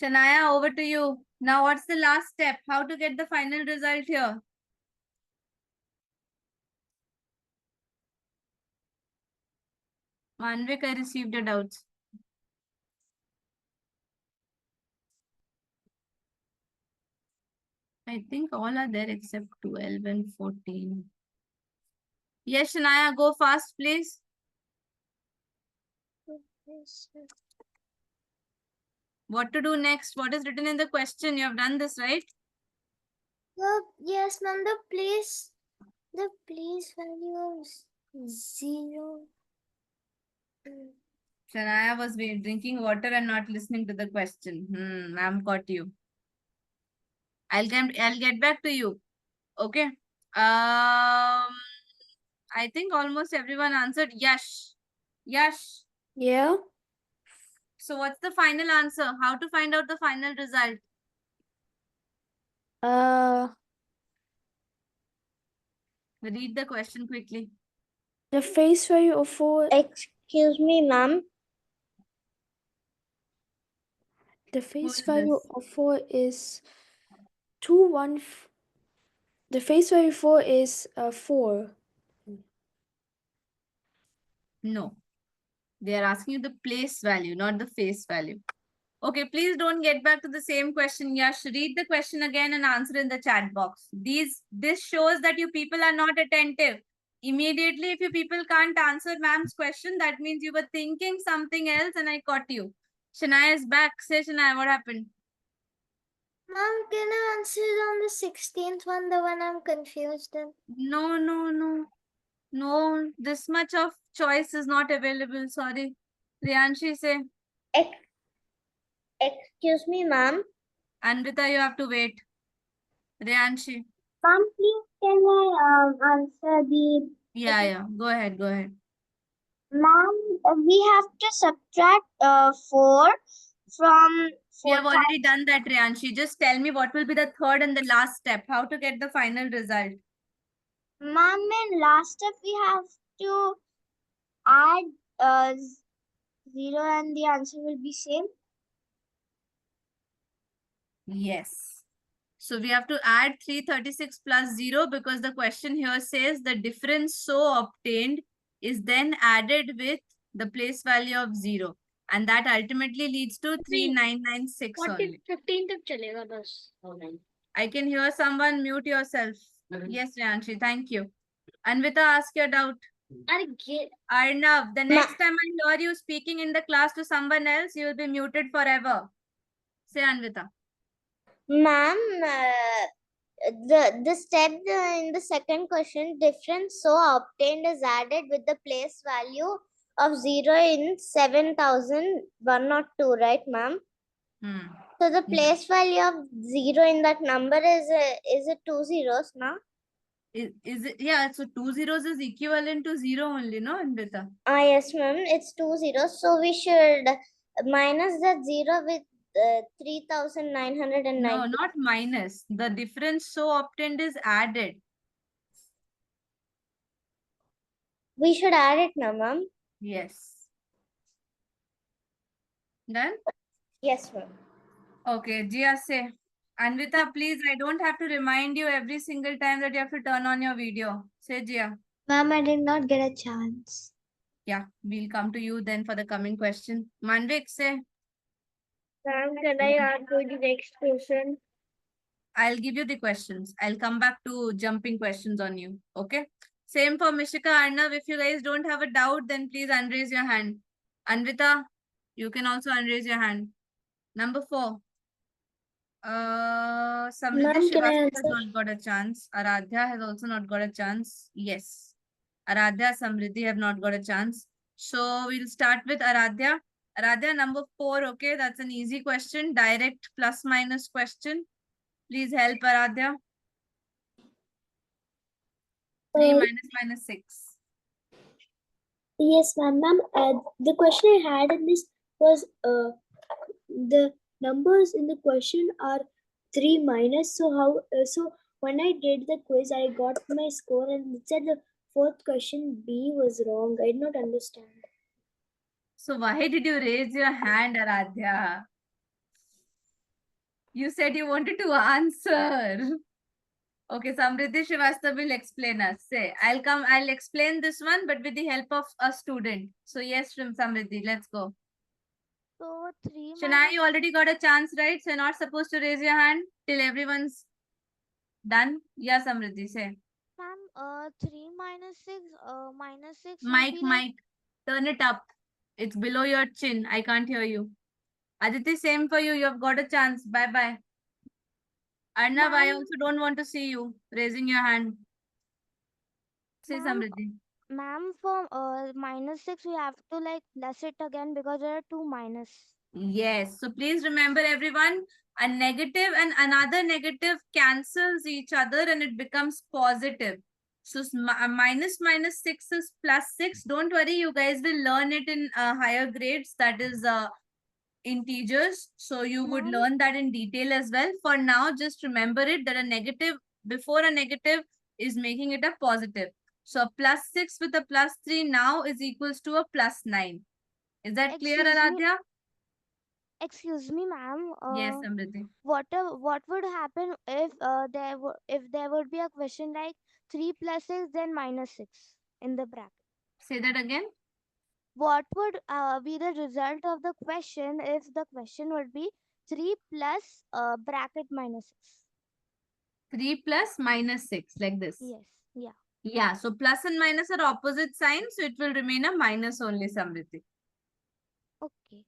Shania, over to you. Now what's the last step? How to get the final result here? Manvik, I received your doubts. I think all are there except 12 and 14. Yes, Shania, go fast, please. What to do next? What is written in the question? You have done this, right? Yes, ma'am. The place value of 0. Shania was drinking water and not listening to the question. Ma'am caught you. I'll get back to you. Okay. I think almost everyone answered. Yash. Yash. Yeah. So what's the final answer? How to find out the final result? Read the question quickly. The face value of 4. Excuse me, ma'am. The face is value this? of 4 is 2 The face value 4 is 4. No. They are asking you the place value, not the face value. Okay, please don't get back to the same question. Yash, read the question again and answer in the chat box. This shows that you people are not attentive. Immediately, if you people can't answer ma'am's question, that means you were thinking something else and I caught you. Shania is back. Say, Shania, what happened? Mom, can I answer it on the 16th one, the one I'm confused in? No, no, no. No, this much of choice is not available. Sorry. Riyanshi, say. Excuse me, ma'am. Anvita, you have to wait. Riyanshi. Ma'am, please can I answer the Yeah. Go ahead. ma'am? We have to subtract 4 from We have 4. already done that, Riyanshi. Just tell me what will be the third and the last step. How to get the final result. Ma'am, in last step we have to add 0 and the answer will be same. Yes. So we have to add 336 plus 0 because the question here says the difference so obtained is then added with the place value of 0. And that ultimately leads to 3996 only. 15 तक चलेगा बस. I can hear someone. Mute yourself. Yes, Riyanshi. Thank you. Anvita, ask your doubt. Arnav, the next time I hear you speaking in the class to someone else, you will be muted forever. Say, Anvita. Ma'am, the step in the second question, difference so obtained is added with the place value of 0 in 7102, right, ma'am? So the place value of 0 in that number is it 2 zeros, no? Is it? Yeah, so 2 zeros is equivalent to 0 only, no, Anvita? Yes, ma'am, it's 2 zeros. So we should minus that 0 with 3990. No, not minus. The difference so obtained is added. We should add it now, ma'am. Yes. Done? Yes, ma'am. Okay, Jia, say. Anvita, please, I don't have to remind you every single time that you have to turn on your video. Say, Jia. Ma'am, I did not get a chance. Yeah, we'll come to you then for the coming question. Manvik, say. Ma'am, can I answer the next question? I'll give you the questions. I'll come back to jumping questions on you. Okay. Same for Mishika, Arnav. If you guys don't have a doubt, then please unraise your hand. Anvita, you can also unraise your hand. Number 4. Samriddhi Ma'am, can I Srivastava has answer? not got a chance. Aradhya has also not got a chance. Yes. Aradhya, Samriddhi have not got a chance. So we'll start with Aradhya. Aradhya, number 4. Okay, that's an easy question. Direct plus minus question. Please help Aradhya. 3 minus 6. Yes, ma'am. The question I had in this was the numbers in the question are 3 minus. So so when I did the quiz, I got my score and it said the fourth question B was wrong. I did not understand. So why did you raise your hand, Aradhya? You said you wanted to answer. Okay, Samriddhi Srivastava will explain us. Say, I'll explain this one, but with the help of a student. So yes, from Samriddhi, let's go. So 3 Shania, you already got a chance, right? So you're not supposed to raise your hand till everyone's done. Yeah, Samriddhi, say. Ma'am, 3 minus 6, minus 6 will Mike, be like, Mike, turn it up. It's below your chin. I can't hear you. Aditi, same for you. You have got a chance. Bye-bye. Arnav, I also don't want to see you raising your hand. Say Ma'am, Samriddhi. ma'am, for minus 6, we have to like plus it again because there are 2 minus. Yes. So please remember everyone, a negative and another negative cancels each other and it becomes positive. So minus 6 is plus 6. Don't worry, you guys will learn it in higher grades. That is integers. So you would Ma'am? learn that in detail as well. For now, just remember it that a negative before a negative is making it a positive. So a plus 6 with a plus 3 now is equals to a plus 9. Is that clear, Aradhya? Excuse me, ma'am. Yes, Amriti. What would happen if there would be a question like 3 plus 6 then minus 6 in the bracket? Say that again. what would be the result of the question if the question would be 3 plus bracket minus 6? 3 plus minus 6, like this. Yes, yeah. Yeah, so plus and minus are opposite signs, so it will remain a minus only, Samriddhi. Okay.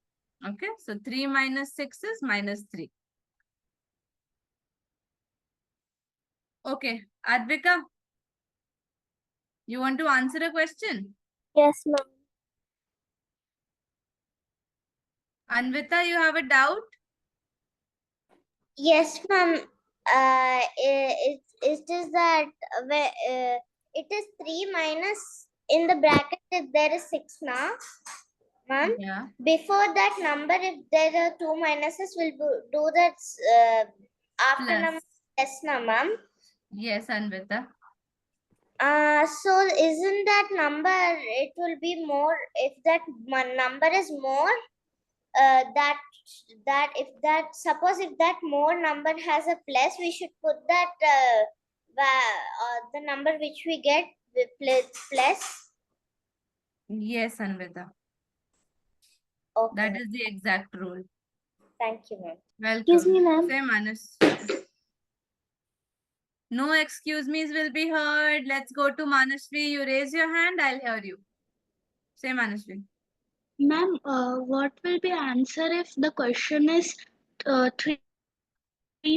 Okay, so 3 minus 6 is minus 3. Okay, Advika, you want to answer a question? Yes, ma'am. Anvita, you have a doubt? Yes, ma'am. It is that it is 3 minus in the bracket if there is 6 now, ma'am. Yeah. Before that number, if there are 2 minuses, we'll do that after Plus. number yes, na, ma'am. Yes, Anvita. So isn't that number, it will be more if that number is more, that if that, suppose if that more number has a plus, we should put that the number which we get with plus. Yes, Anvita. Okay, That is the exact rule. thank you, ma'am. Welcome. Excuse me, ma'am. Say, Manus. No excuse me's will be heard. Let's go to Manushree. You raise your hand, I'll hear you. Say, Manushree. Ma'am, what will be answer if the question is 3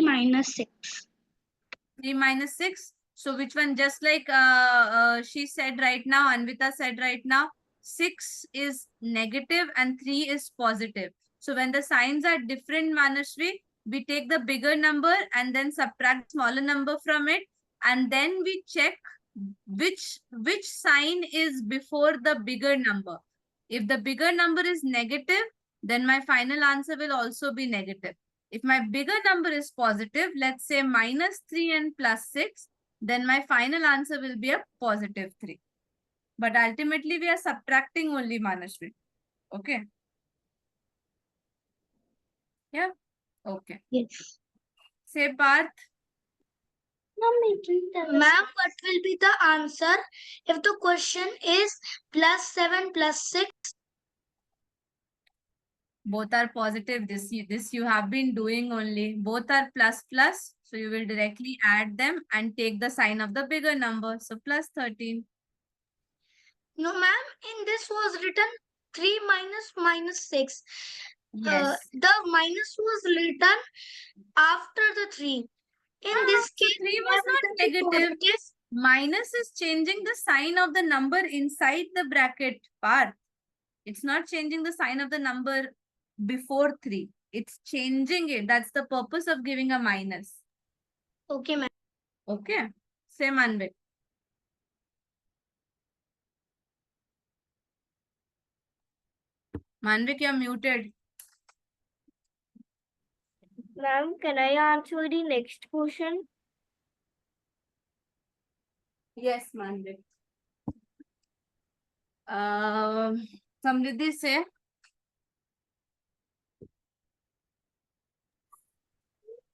minus 6? 3 minus 6. So which one? Just like she said right now, Anvita said right now, 6 is negative and 3 is positive. So when the signs are different, Manushree, we take the bigger number and then subtract smaller number from it. And then we check which sign is before the bigger number. If the bigger number is negative, then my final answer will also be negative. If my bigger number is positive, let's say minus 3 and plus 6, then my final answer will be a positive 3. But ultimately, we are subtracting only, Manashri. Okay. Yeah. Okay. Yes. Say, Parth. Ma'am, what will be the answer if the question is plus 7 plus 6? Both are positive. This you have been doing only. Both are plus plus. So you will directly add them and take the sign of the bigger number. So plus 13. No, ma'am, in this was written 3 minus minus 6. Yes. The minus was written after the 3. In this So case, 3 we was have not written the negative. positive. Minus is changing the sign of the number inside the bracket part. It's not changing the sign of the number before 3. It's changing it. That's the purpose of giving a minus. Okay, ma'am. Okay. Say Manvik. Manvik, you're muted. Ma'am, can I answer the next question? Yes, Manvik. Samriddhi, say.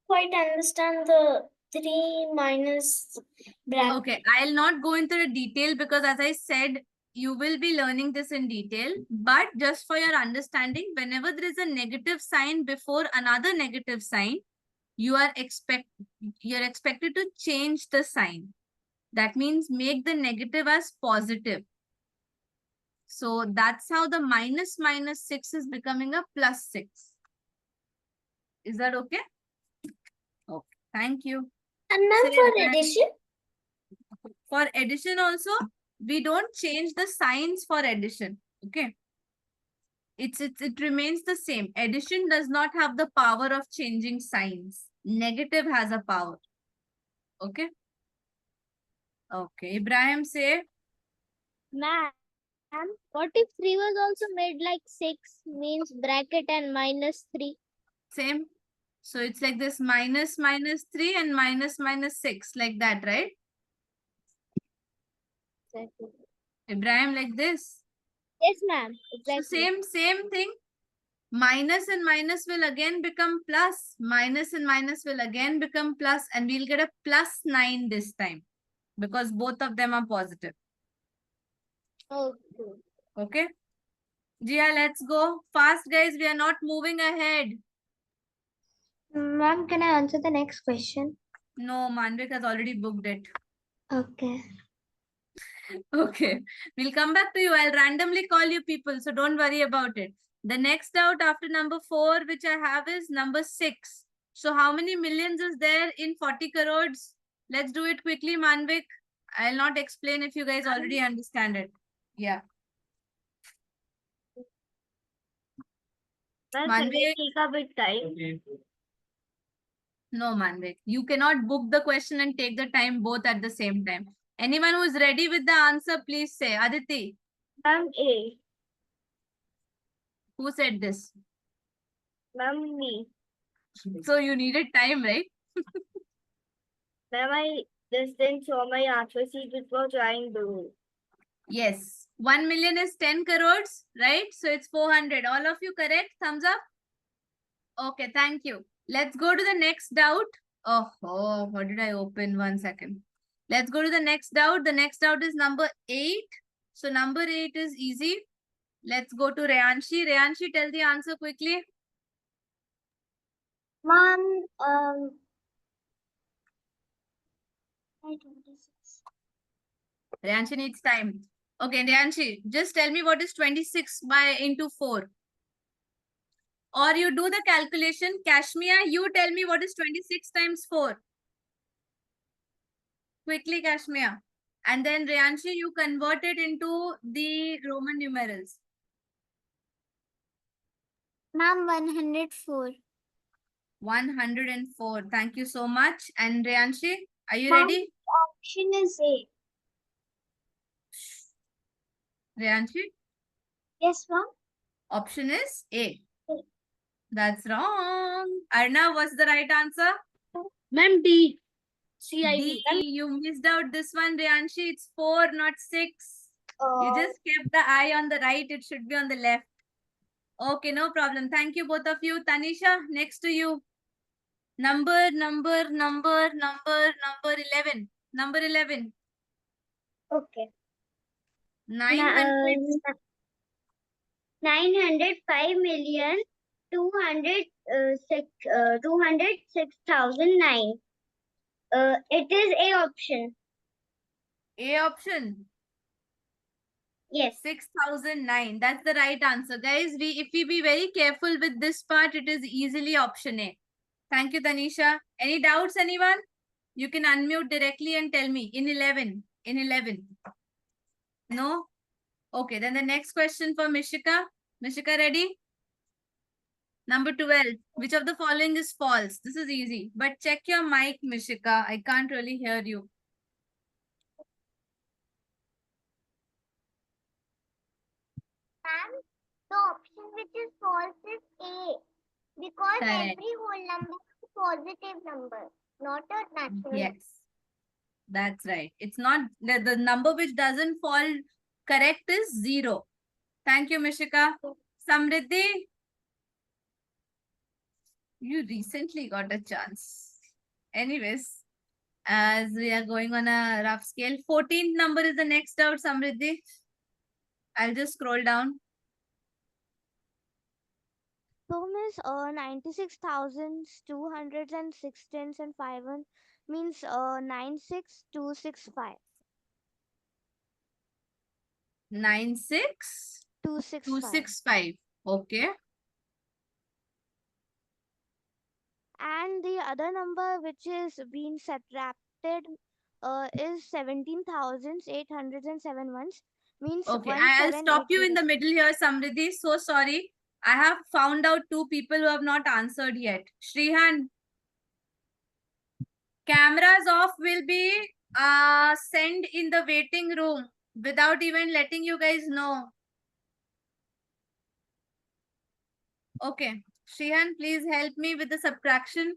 Quite understand the 3 minus bracket. Okay, I'll not go into the detail because as I said, you will be learning this in detail. But just for your understanding, whenever there is a negative sign before another negative sign, you're expected to change the sign. That means make the negative as positive. So that's how the minus minus 6 is becoming a plus 6. Is that okay? Okay, thank you. And ma'am, Say for that. addition? For addition also, we don't change the signs for addition. Okay. It remains the same. Addition does not have the power of changing signs. Negative has a power. Okay. Okay. Ibrahim, say. Ma'am, what if 3 was also made like 6 means bracket and minus 3? Same. So it's like this minus minus 3 and minus minus 6 like that, right? Exactly. Ibrahim, like this. Yes, ma'am. So Exactly. same thing. Minus and minus will again become plus. Minus and minus will again become plus, and we'll get a plus 9 this time because both of them are positive. Okay. Okay. Jia, let's go. Fast, guys. We are not moving ahead. Ma'am, can I answer the next question? No, Manvik has already booked it. Okay. Okay. We'll come back to you. I'll randomly call you people, so don't worry about it. The next doubt after number 4, which I have, is number 6. So how many millions is there in 40 crores? Let's do it quickly, Manvik. I'll not explain if you guys already understand it. Yeah. Well, can Manvik, we take a bit time? no, Manvik. You cannot book the question and take the time both at the same time. Anyone who is ready with the answer, please say. Aditi, Ma'am, A. who said this? Ma'am, me. So you needed time, right? Ma'am, I just didn't show my answer sheet before trying to. Yes. 1 million is 10 crores, right? So it's 400. All of you correct? Thumbs up. Okay, thank you. Let's go to the next doubt. Oh, what did I open? 1 second. Let's go to the next doubt. The next doubt is number 8. So number 8 is easy. Let's go to Reyanshi. Reyanshi, tell the answer quickly. Ma'am, Reyanshi needs time. Okay, Reyanshi, just tell me what is 26 by into 4. Or you do the calculation. Kashmir, you tell me what is 26 times 4. Quickly, Kashmir. And then Reyanshi, you convert it into the Roman numerals. Ma'am, 104. 104. Thank you so much. And Reyanshi, are you Ma'am, ready? Option is A. Reyanshi, Yes, ma'am. option is A. A. That's wrong. Arnav, what's the right answer? Ma'am, D. CIV. D. You missed out this one, Reyanshi. It's 4, not 6. You Oh. just kept the I on the right. It should be on the left. Okay, no problem. Thank you, both of you. Tanisha, next to you. Number 11. Number 11. Okay. 900. 905,206,206,009. It is A option. A option. Yes. 6009. That's the right answer. Guys, if we be very careful with this part, it is easily option A. Thank you, Tanisha. Any doubts, anyone? You can unmute directly and tell me. In 11. In 11. No? Okay, then the next question for Mishika. Mishika, ready? Number 12. Which of the following is false? This is easy. But check your mic, Mishika. I can't really hear you. Ma'am, the option which is false is A. Because Correct. every whole number is a positive number, not a natural. Yes. That's right. It's not the number which doesn't fall correct is 0. Thank you, Mishika. Samriddhi, you recently got a chance. Anyways, as we are going on a rough scale, 14th number is the next out, Samriddhi. I'll just scroll down. So, Miss, 96,216 and 5 1 means 96265. 96265. 265. Okay. And the other number which is being subtracted is 17,807 ones means Okay, I'll stop you in the 1780. middle here, Samriddhi. So sorry. I have found out 2 people who have not answered yet. Shrihan, cameras off will be sent in the waiting room without even letting you guys know. Okay. Shrihan, please help me with the subtraction.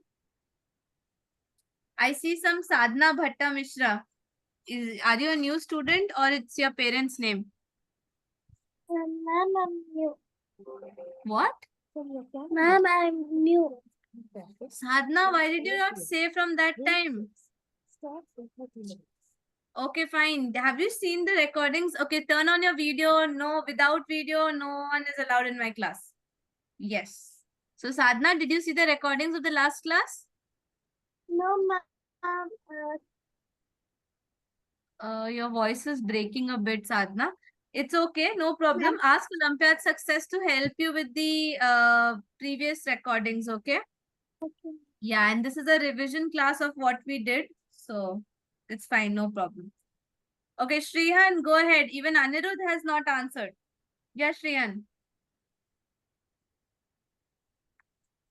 I see some Sadhna Bhatta Mishra. Are you a new student or it's your parents' name? Ma'am, I'm new. What? Ma'am, I'm new. Sadhna, why did you not say from that time? Okay, fine. Have you seen the recordings? Okay, turn on your video. No, without video, no one is allowed in my class. Yes. So, Sadhna, did you see the recordings of the last class? No, ma'am. Your voice is breaking a bit, Sadhna. It's okay, no problem. Ask Olympiad Success to help you with the previous recordings, okay? Okay. Yeah, and this is a revision class of what we did. So, it's fine, no problem. Okay, Shrihan, go ahead. Even Anirudh has not answered. Yeah, Shrihan.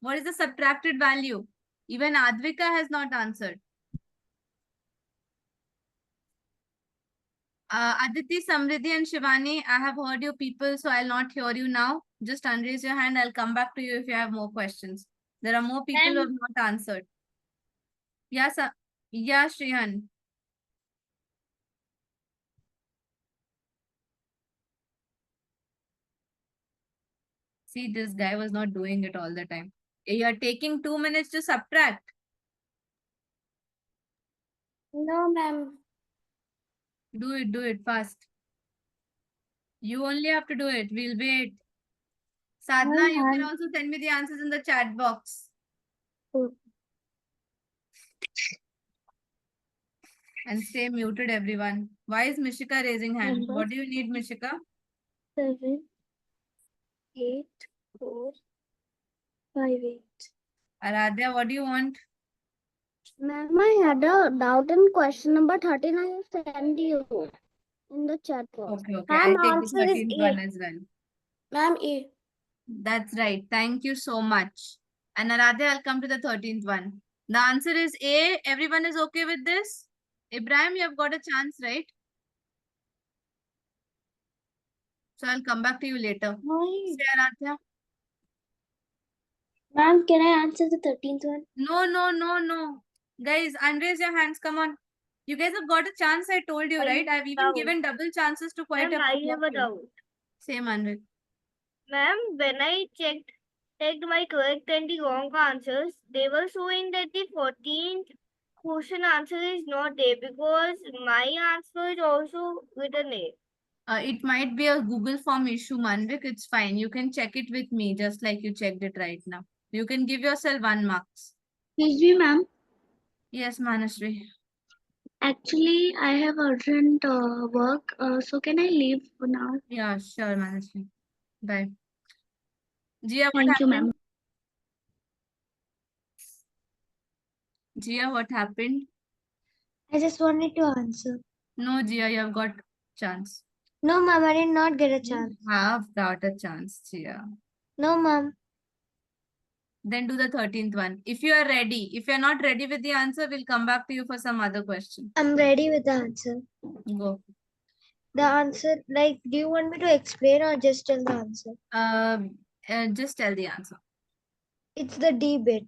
What is the subtracted value? Even Advika has not answered. Aditi, Samriddhi and Shivani, I have heard you people, so I'll not hear you now. Just unraise your hand. I'll come back to you if you have more questions. There are more people who have not answered. Yes, yeah, Shrihan. See, this guy was not doing it all the time. You are taking 2 minutes to subtract. No, ma'am. Do it fast. You only have to do it. We'll wait. Sadhna, you can also send me the answers in the chat box. And stay muted, everyone. Why is Mishika raising hand? What do you need, Mishika? 7, 8, 4, 5, 8. Aradhya, what do you want? Ma'am, I had a doubt in question number 13. I have sent you in the chat box. Okay. Ma'am, I'll take the answer is 13th A. one as well. Ma'am, A. That's right. Thank you so much. And Aradhya, I'll come to the 13th one. The answer is A. Everyone is okay with this? Ibrahim, you have got a chance, right? So I'll come back to you later. Say Aradhya. Ma'am, can I answer the 13th one? No. Guys, unraise your hands. Come on. You guys have got a chance, I told you, I right? I've even doubt. given double chances to quite Ma'am, a I few have of a you. doubt. Same, Anvik. Ma'am, when I checked my correct and the wrong answers, they were showing that the 14th question answer is not A because my answer is also written A. It might be a Google form issue, Manvik. It's fine. You can check it with me, just like you checked it right now. You can give yourself 1 marks. Excuse me, ma'am. Yes, Manashri. Actually, I have urgent work. So can I leave for now? Yeah, sure, Manashri. Bye. Jia, what Thank you, happened? ma'am. Jia, what happened? I just wanted to answer. No, Jia, you have got chance. No, ma'am, I did not get a You chance. have got a chance, Jia. No, ma'am. Then do the 13th one. If you are ready. If you are not ready with the answer, we'll come back to you for some other question. I'm ready with the answer. Go. The answer, like, do you want me to explain or just tell the answer? Just tell the answer. It's the D bit.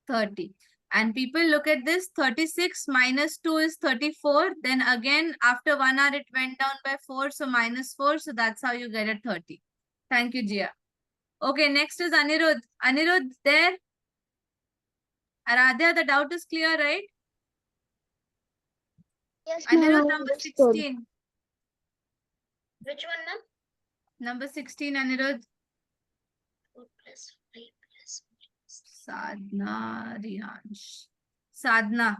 30. And people look at this, 36 minus 2 is 34. Then again, after 1 hour, it went down by 4. So minus 4. So that's how you get a 30. Thank you, Jia. Okay, next is Anirudh. Anirudh, there. Aradhya, the doubt is clear, right? Yes, Anirudh, number 16. Which one, ma'am? Number 16, Anirudh. 4 plus 5 plus. Sadhna, Riyansh. Sadhna.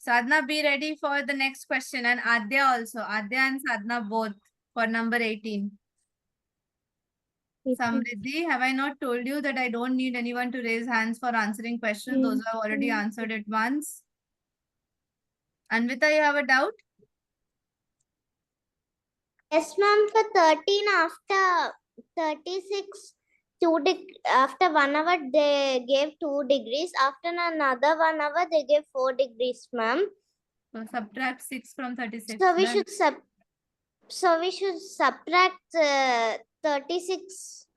Sadhna, be ready for the next question. And Adya also. Adya and Sadhna both for number 18. Samriddhi, have I not told you that I don't need anyone to raise hands for answering questions? Those who have already answered it once. Anvita, you have a doubt? Yes, ma'am. For 13, after 36, after 1 hour, they gave 2 degrees. After another 1 hour, they gave 4 degrees, ma'am. So subtract 6 from 36. So we Done. should subtract 36.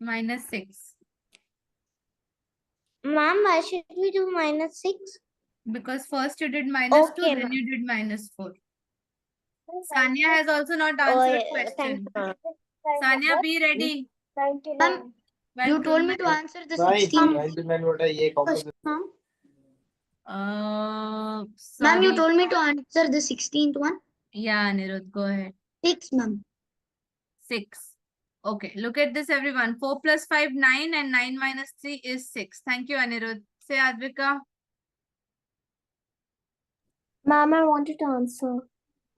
Minus 6. Ma'am, why should we do minus 6? Because first you did minus 2, Okay, then ma'am. you did minus 4. Sanya has also not answered question. Sanya, be ready. Thank you, ma'am. You Welcome. told me to answer the Right. 16. Ma'am. Ma'am, you Sorry. told me to answer the 16th one. Yeah, Anirudh, go ahead. 6, ma'am. 6. Okay, look at this, everyone. 4 plus 5, 9, and 9 minus 3 is 6. Thank you, Anirudh. Say, Advika. Ma'am, I wanted to answer.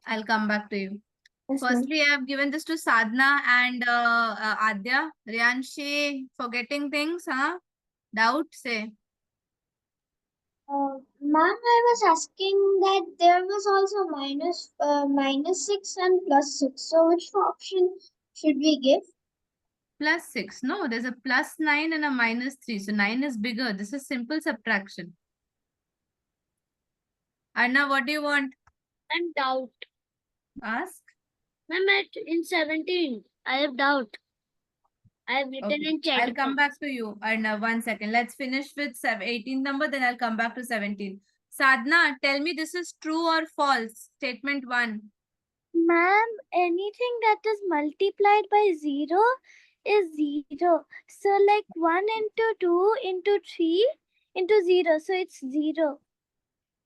I'll come back to you. Yes, ma'am. Firstly, I have given this to Sadhna and Adya. Riyanshi, forgetting things, huh? Doubt, say. Ma'am, I was asking that there was also minus 6 and plus 6. So which option should we give? Plus 6. No, there's a plus 9 and a minus 3. So 9 is bigger. This is simple subtraction. Anna, what do you want? I'm doubt. Ask. Ma'am, in 17, I have doubt. I have written Okay. in chat I'll come box. back to you. Arnav, 1 second. Let's finish with 18th number, then I'll come back to 17. Sadhna, tell me this is true or false. Statement 1. Ma'am, anything that is multiplied by 0 is 0. So like 1 into 2 into 3 into 0. So it's 0.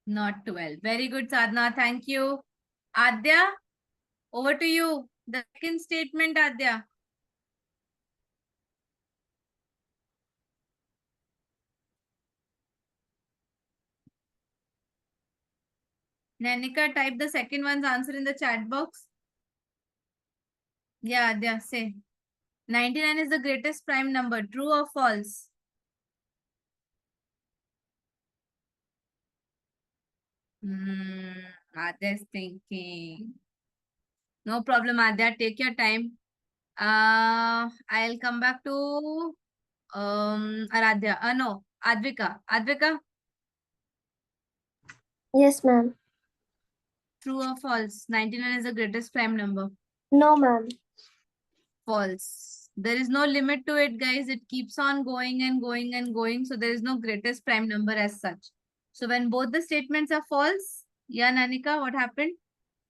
Not 12. Very good, Sadhna. Thank you. Adya, over to you. The second statement, Adya. Nanika, type the second one's answer in the chat box. Yeah, Adya, say. 99 is the greatest prime number. True or false? Adya is thinking. No problem, Adya. Take your time. I'll come back to Aradhya. No, Advika. Advika, Yes, ma'am. true or false? 99 is the greatest prime number. No, ma'am. False. There is no limit to it, guys. It keeps on going and going and going. So there is no greatest prime number as such. So when both the statements are false, yeah, Nanika, what happened?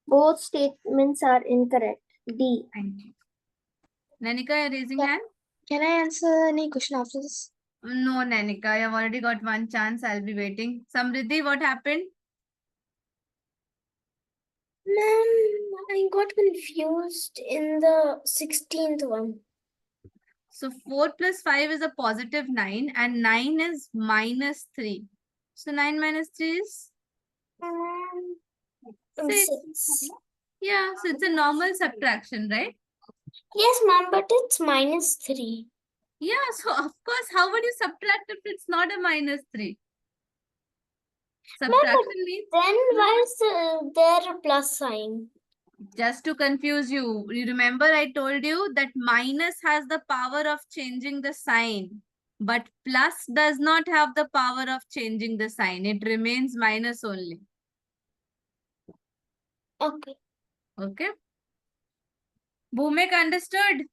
Both statements are incorrect. D. Thank you. Nanika, you're raising hand? Can I answer any question after this? No, Nanika, I've already got one chance. I'll be waiting. Samriddhi, what happened? Ma'am, I got confused in the 16th one. So 4 plus 5 is a positive 9 and 9 is minus 3. So 9 minus 3 is 6. 6. Yeah, so it's a normal subtraction, right? Yes, ma'am, but it's minus 3. Yeah, so of course, how would you subtract if it's not a minus 3? Subtraction means, Then why is there a plus sign? just to confuse you, you remember I told you that minus has the power of changing the sign, but plus does not have the power of changing the sign. It remains minus only. Okay. Okay. Bhumik, understood?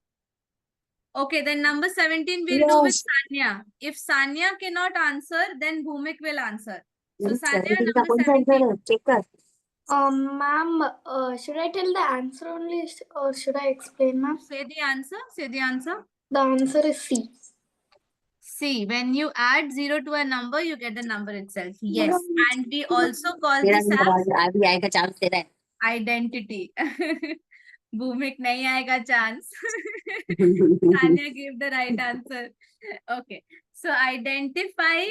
Okay, then number 17 we'll do with Sanya. If Sanya cannot answer, then Bhumik will answer. So Sanya, number 17. Ma'am, should I tell the answer only or should I explain, ma'am? Say the answer. Say the answer. The answer is C. See, when you add 0 to a number, you get the number itself. Yes. And we also call this as identity. Bhumik nahi aayega chance. Tanya gave the right answer. Okay. So identify,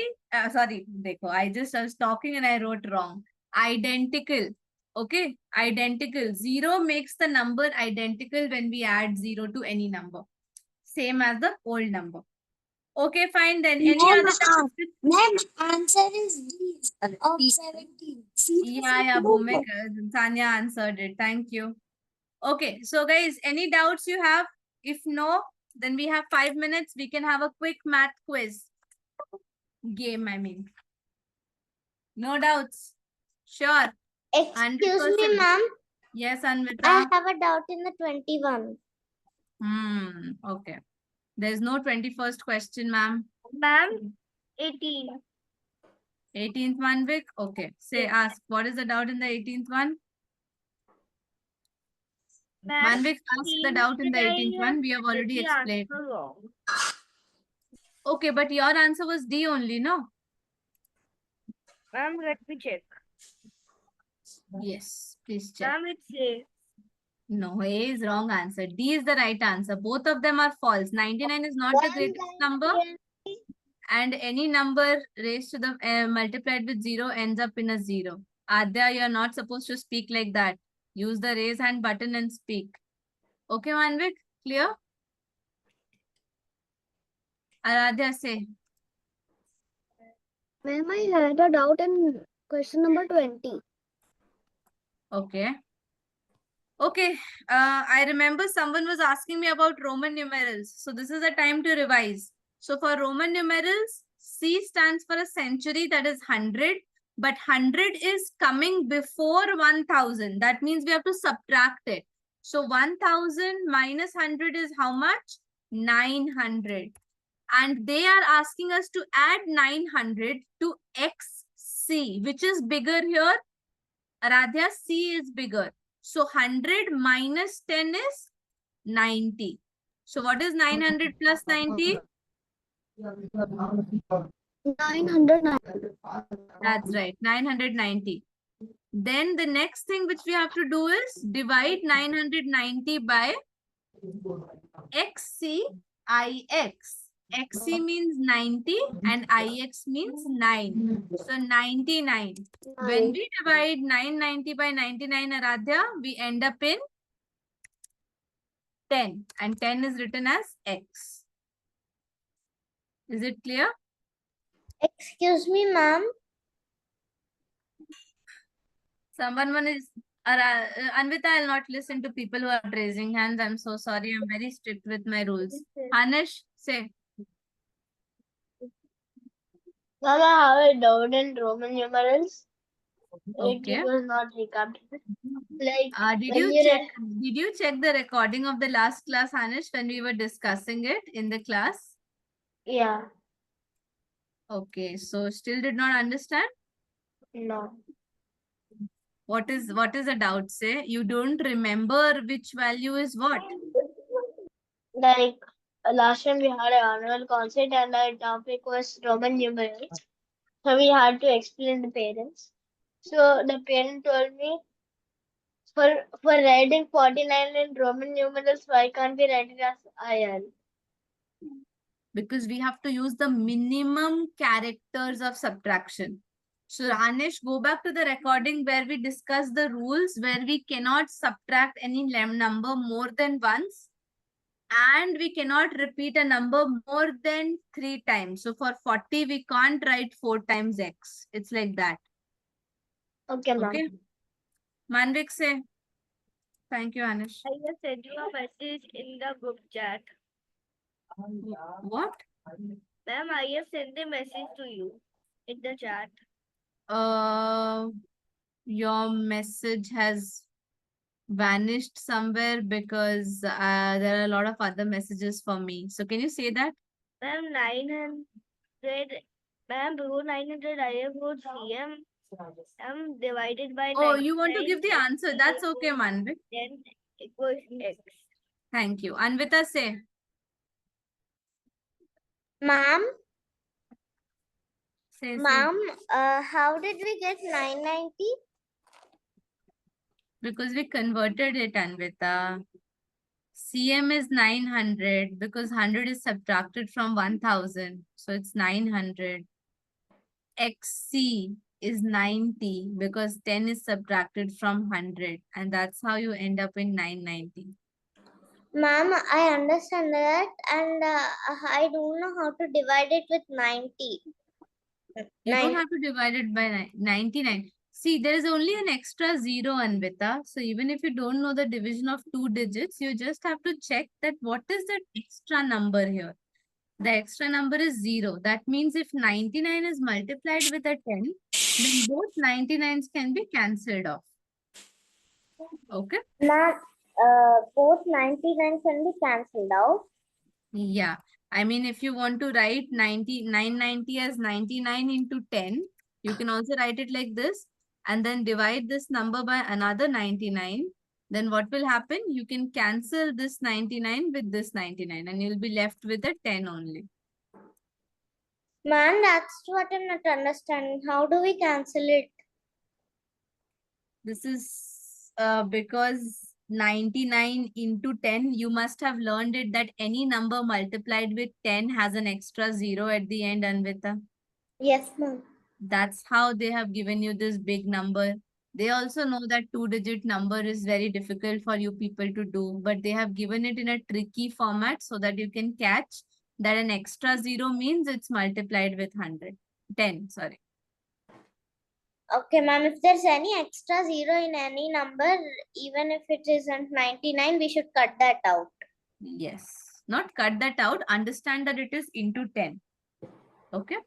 sorry, dekho, I was talking and I wrote wrong. Identical. Okay. Identical. 0 makes the number identical when we add 0 to any number. Same as the old number. Okay, fine then. Any other doubts? Ma'am, answer is D of 17. Yeah, Bhumik, Tanya answered it. Thank you. Okay, so guys, any doubts you have? If no, then we have 5 minutes. We can have a quick math quiz. Game, I mean. No doubts. Sure. Excuse me, 100%. ma'am. Yes, I Anvita. have a doubt in the 21. Okay. There's no 21st question, ma'am. Ma'am, 18. 18th one, Vic? Okay. Say, ask. What is the doubt in the 18th one? Ma'am, Manvik, ask the doubt in the 18th one. We have already the explained. answer wrong. Okay, but your answer was D only, no? Ma'am, let me check. Yes, please check. Ma'am, it's A. No, A is wrong answer. D is the right answer. Both of them are false. 99 is not the greatest number, and any number raised to the multiplied with 0 ends up in a 0. Adya, you are not supposed to speak like that. Use the raise hand button and speak. Okay, Manvik? Clear? Aradhya, say. Ma'am, I had a doubt in question number 20. Okay. Okay. I remember someone was asking me about Roman numerals. So this is the time to revise. So for Roman numerals, C stands for a century, that is 100. But 100 is coming before 1000. That means we have to subtract it. So 1000 minus 100 is how much? 900. And they are asking us to add 900 to XC, which is bigger here. Aradhya, C is bigger. So 100 minus 10 is 90. So what is 900 plus 90? 990. That's right, 990. Then the next thing which we have to do is divide 990 by XCIX. XC means 90 and IX means 9. So 99. When we divide 990 by 99, Aradhya, we end up in 10. And 10 is written as X. Is it clear? Excuse me, ma'am. Someone is... Anvita, I'll not listen to people who are raising hands. I'm so sorry. I'm very strict with my rules. Anish, say. Ma'am, I have a doubt in Roman numerals. Okay. It was not recorded. Like, Did when you check the recording of the last class, Anish, when we were discussing it in the class? Yeah, Okay, so still did not understand? no. What is the doubt? Say you don't remember which value is what? Like, last time we had an annual concert and our topic was Roman numerals. So we had to explain the parents. So the parent told me, for writing 49 in Roman numerals, why can't we write it as IL? Because we have to use the minimum characters of subtraction. So Anish, go back to the recording where we discuss the rules where we cannot subtract any number more than once. And we cannot repeat a number more than 3 times. So for 40, we can't write 4 times X. It's like that. Okay, ma'am. Okay. Manvik, say. Thank you, Anish. I just sent you a message in the group chat. What? Ma'am, I have sent the message to you in the chat. Your message has vanished somewhere because there are a lot of other messages for me. So can you say that? Ma'am, 900. Ma'am, before 900, I have got CM. Divided by Oh, you want to 99, give the answer? That's okay, Manvik. then equals X. Thank you. Anvita, say. Ma'am, Say. ma'am, how did we get 990? Because we converted it, Anvita. CM is 900 because 100 is subtracted from 1000. So it's 900. XC is 90 because 10 is subtracted from 100. And that's how you end up in 990. Ma'am, I understand that, and I don't know how to divide it with 90. You don't have to divide it by 99. See, there is only an extra 0, Anvita. So even if you don't know the division of 2 digits, you just have to check that what is that extra number here. The extra number is 0. That means if 99 is multiplied with a 10, then both 99s can be cancelled off. Okay? Ma'am, both 99 can be cancelled out. Yeah. I mean, if you want to write 990 as 99 into 10, you can also write it like this and then divide this number by another 99. Then what will happen? You can cancel this 99 with this 99 and you'll be left with a 10 only. Man, that's what I'm not understanding. How do we cancel it? This is because 99 into 10, you must have learned it that any number multiplied with 10 has an extra zero at the end, Anvita. Yes, ma'am. That's how they have given you this big number. They also know that two-digit number is very difficult for you people to do, but they have given it in a tricky format so that you can catch that an extra zero means it's multiplied with 100. 10, sorry. Okay, ma'am. If there's any extra zero in any number, even if it isn't 99, we should cut that out. Yes. Not cut that out. Understand that it is into 10. Okay?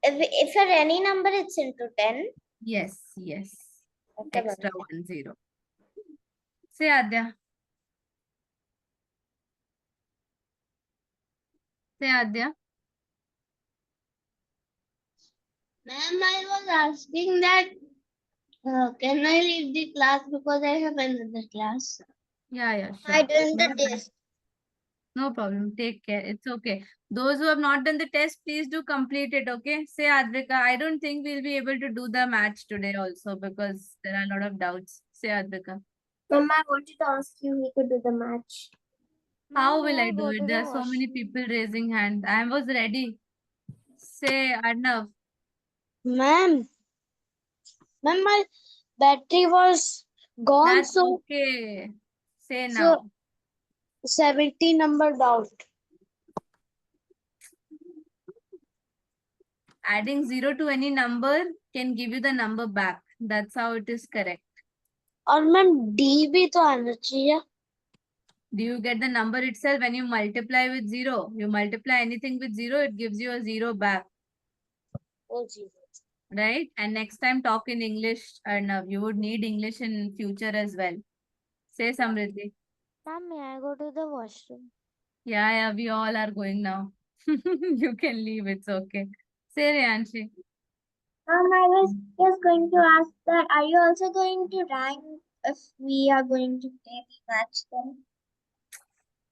If for any number, it's into 10. Yes, yes. Okay, ma'am. Extra 1 0. Say Adya. Say Adya. Ma'am, I was asking that can I leave the class because I have another class? Yeah, sure. I doing the No problem. test. No problem. Take care. It's okay. Those who have not done the test, please do complete it. Okay. Say Advika. I don't think we'll be able to do the match today also because there are a lot of doubts. Say Advika. Ma'am, I wanted to ask you, we could do the match. How will I do it? There are so many people raising hands. I was ready. Say Arnav. Ma'am, my battery was gone, That's okay. Say now. 70 number doubt. Adding 0 to any number can give you the number back. That's how it is correct. और ma'am D भी तो आना चाहिए. Do you get the number itself when you multiply with 0? You multiply anything with 0, it gives you a 0 back. Oh, Jesus. Right? And next time talk in English, and you would need English in future as well. Say Samriddhi. Ma'am, may I go to the washroom? Yeah, we all are going now. You can leave, it's okay. Say Reyanshi. I was just going to ask that, are you also going to rank if we are going to play the match then?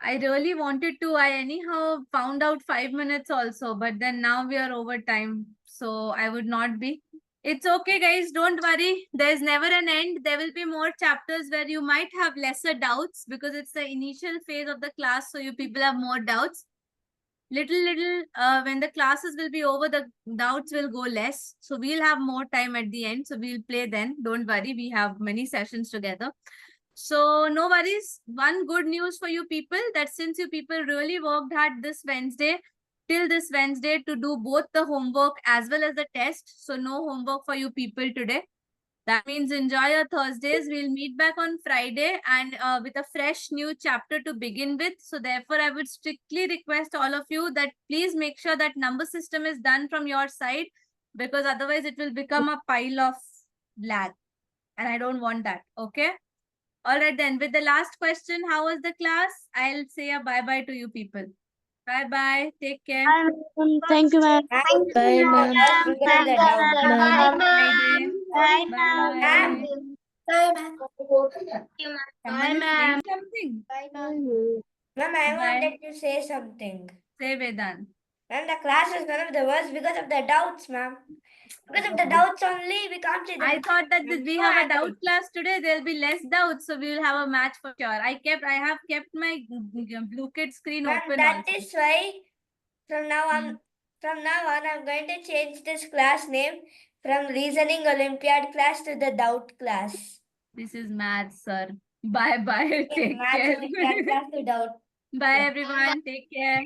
I really wanted to. I anyhow found out 5 minutes also, but then now we are over time. So I would not be. It's okay, guys. Don't worry. There's never an end. There will be more chapters where you might have lesser doubts because it's the initial phase of the class. So you people have more doubts. Little, when the classes will be over, the doubts will go less. So we'll have more time at the end. So we'll play then. Don't worry. We have many sessions together. So no worries. One good news for you people that since you people really worked hard this Wednesday, till this Wednesday to do both the homework as well as the test. So no homework for you people today. That means enjoy your Thursdays. We'll meet back on Friday and with a fresh new chapter to begin with. So therefore, I would strictly request all of you that please make sure that number system is done from your side because otherwise it will become a pile of lag. And I don't want that. Okay. All right then, with the last question, how was the class? I'll say a bye-bye to you people. Bye-bye. Take care. Thank you, ma'am. Bye, ma'am. Bye. Bye, Bye. Someone is ma'am. saying something. Ma'am, I Bye. wanted to say something. Say Vedant. Ma'am, the class is one of the worst because of the doubts, ma'am. Because of the doubts only, we can't see the I thought that we have a doubt class today. There'll be less doubts, so we will have a match for sure. I have kept my blue kid screen Ma'am, open. that also. is why from now on, I'm going to change this class name from Reasoning Olympiad class to the Doubt class. This is maths, sir. Bye bye. Take Maths care. Olympiad class to Doubt. Bye everyone. Take care.